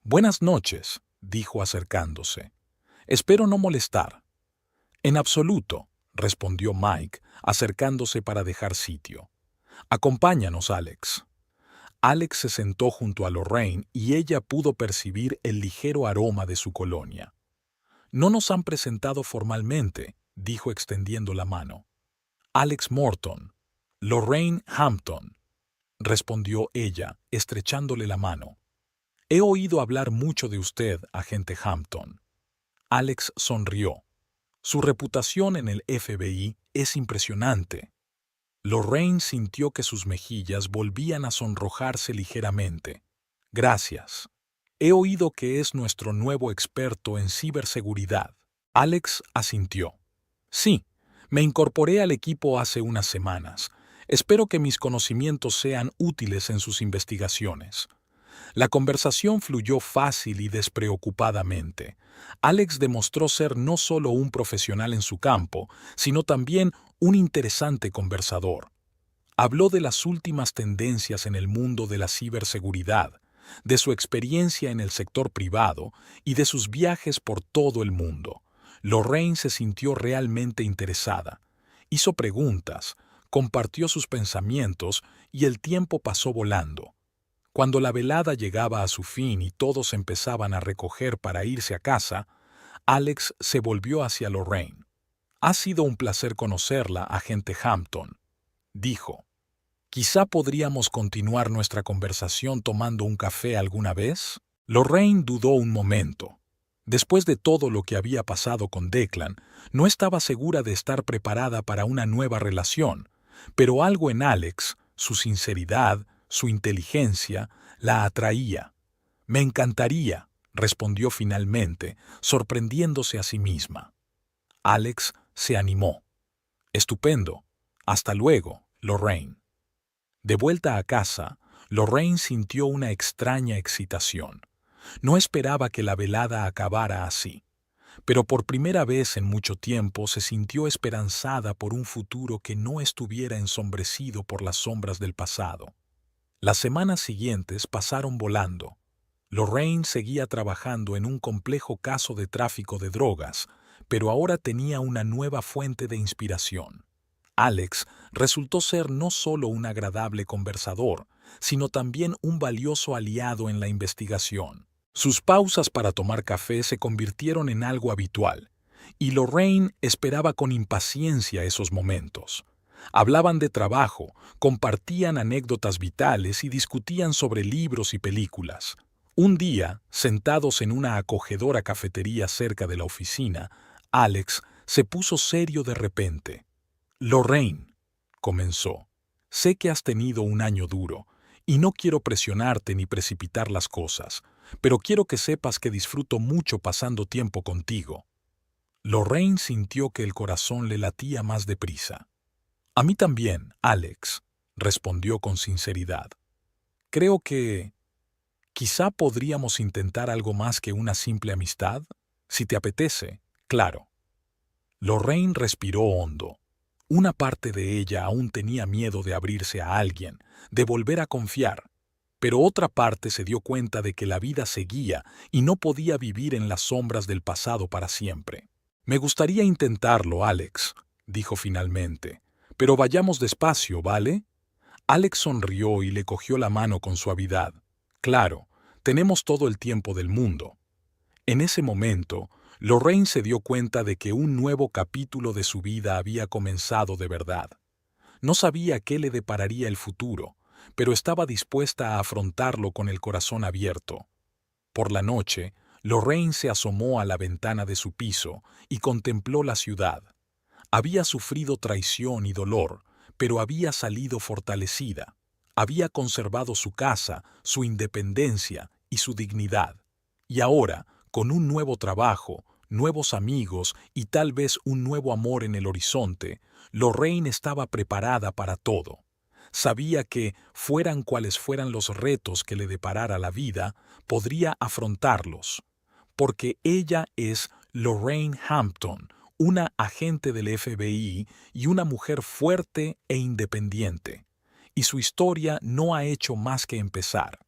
Speaker 1: «Buenas noches», dijo acercándose. «Espero no molestar». «En absoluto», respondió Mike, acercándose para dejar sitio. «Acompáñanos, Alex». Alex se sentó junto a Lorraine y ella pudo percibir el ligero aroma de su colonia. «No nos han presentado formalmente», dijo extendiendo la mano. «Alex Morton, Lorraine Hampton», respondió ella, estrechándole la mano. «He oído hablar mucho de usted, agente Hampton». Alex sonrió. «Su reputación en el FBI es impresionante». Lorraine sintió que sus mejillas volvían a sonrojarse ligeramente. «Gracias. He oído que es nuestro nuevo experto en ciberseguridad». Alex asintió. «Sí, me incorporé al equipo hace unas semanas. Espero que mis conocimientos sean útiles en sus investigaciones». La conversación fluyó fácil y despreocupadamente. Alex demostró ser no solo un profesional en su campo, sino también un interesante conversador. Habló de las últimas tendencias en el mundo de la ciberseguridad, de su experiencia en el sector privado y de sus viajes por todo el mundo. Lorraine se sintió realmente interesada. Hizo preguntas, compartió sus pensamientos y el tiempo pasó volando. Cuando la velada llegaba a su fin y todos empezaban a recoger para irse a casa, Alex se volvió hacia Lorraine. «Ha sido un placer conocerla, agente Hampton», dijo. «Quizá podríamos continuar nuestra conversación tomando un café alguna vez». Lorraine dudó un momento. Después de todo lo que había pasado con Declan, no estaba segura de estar preparada para una nueva relación, pero algo en Alex, su sinceridad, su inteligencia, la atraía. «Me encantaría», respondió finalmente, sorprendiéndose a sí misma. Alex se animó. «Estupendo. Hasta luego, Lorraine». De vuelta a casa, Lorraine sintió una extraña excitación. No esperaba que la velada acabara así, pero por primera vez en mucho tiempo se sintió esperanzada por un futuro que no estuviera ensombrecido por las sombras del pasado. Las semanas siguientes pasaron volando. Lorraine seguía trabajando en un complejo caso de tráfico de drogas, pero ahora tenía una nueva fuente de inspiración. Alex resultó ser no solo un agradable conversador, sino también un valioso aliado en la investigación. Sus pausas para tomar café se convirtieron en algo habitual, y Lorraine esperaba con impaciencia esos momentos. Hablaban de trabajo, compartían anécdotas vitales y discutían sobre libros y películas. Un día, sentados en una acogedora cafetería cerca de la oficina, Alex se puso serio de repente. «Lorraine», comenzó, «sé que has tenido un año duro, y no quiero presionarte ni precipitar las cosas, pero quiero que sepas que disfruto mucho pasando tiempo contigo». Lorraine sintió que el corazón le latía más deprisa. «A mí también, Alex», respondió con sinceridad. «Creo que quizá podríamos intentar algo más que una simple amistad, si te apetece, claro». Lorraine respiró hondo. Una parte de ella aún tenía miedo de abrirse a alguien, de volver a confiar, pero otra parte se dio cuenta de que la vida seguía y no podía vivir en las sombras del pasado para siempre. «Me gustaría intentarlo, Alex», dijo finalmente, «pero vayamos despacio, ¿vale?» Alex sonrió y le cogió la mano con suavidad. «Claro, tenemos todo el tiempo del mundo». En ese momento, Lorraine se dio cuenta de que un nuevo capítulo de su vida había comenzado de verdad. No sabía qué le depararía el futuro, pero estaba dispuesta a afrontarlo con el corazón abierto. Por la noche, Lorraine se asomó a la ventana de su piso y contempló la ciudad. Había sufrido traición y dolor, pero había salido fortalecida. Había conservado su casa, su independencia y su dignidad. Y ahora, con un nuevo trabajo, nuevos amigos y tal vez un nuevo amor en el horizonte, Lorraine estaba preparada para todo. Sabía que, fueran cuales fueran los retos que le deparara la vida, podría afrontarlos. Porque ella es Lorraine Hampton, una agente del FBI y una mujer fuerte e independiente. Y su historia no ha hecho más que empezar.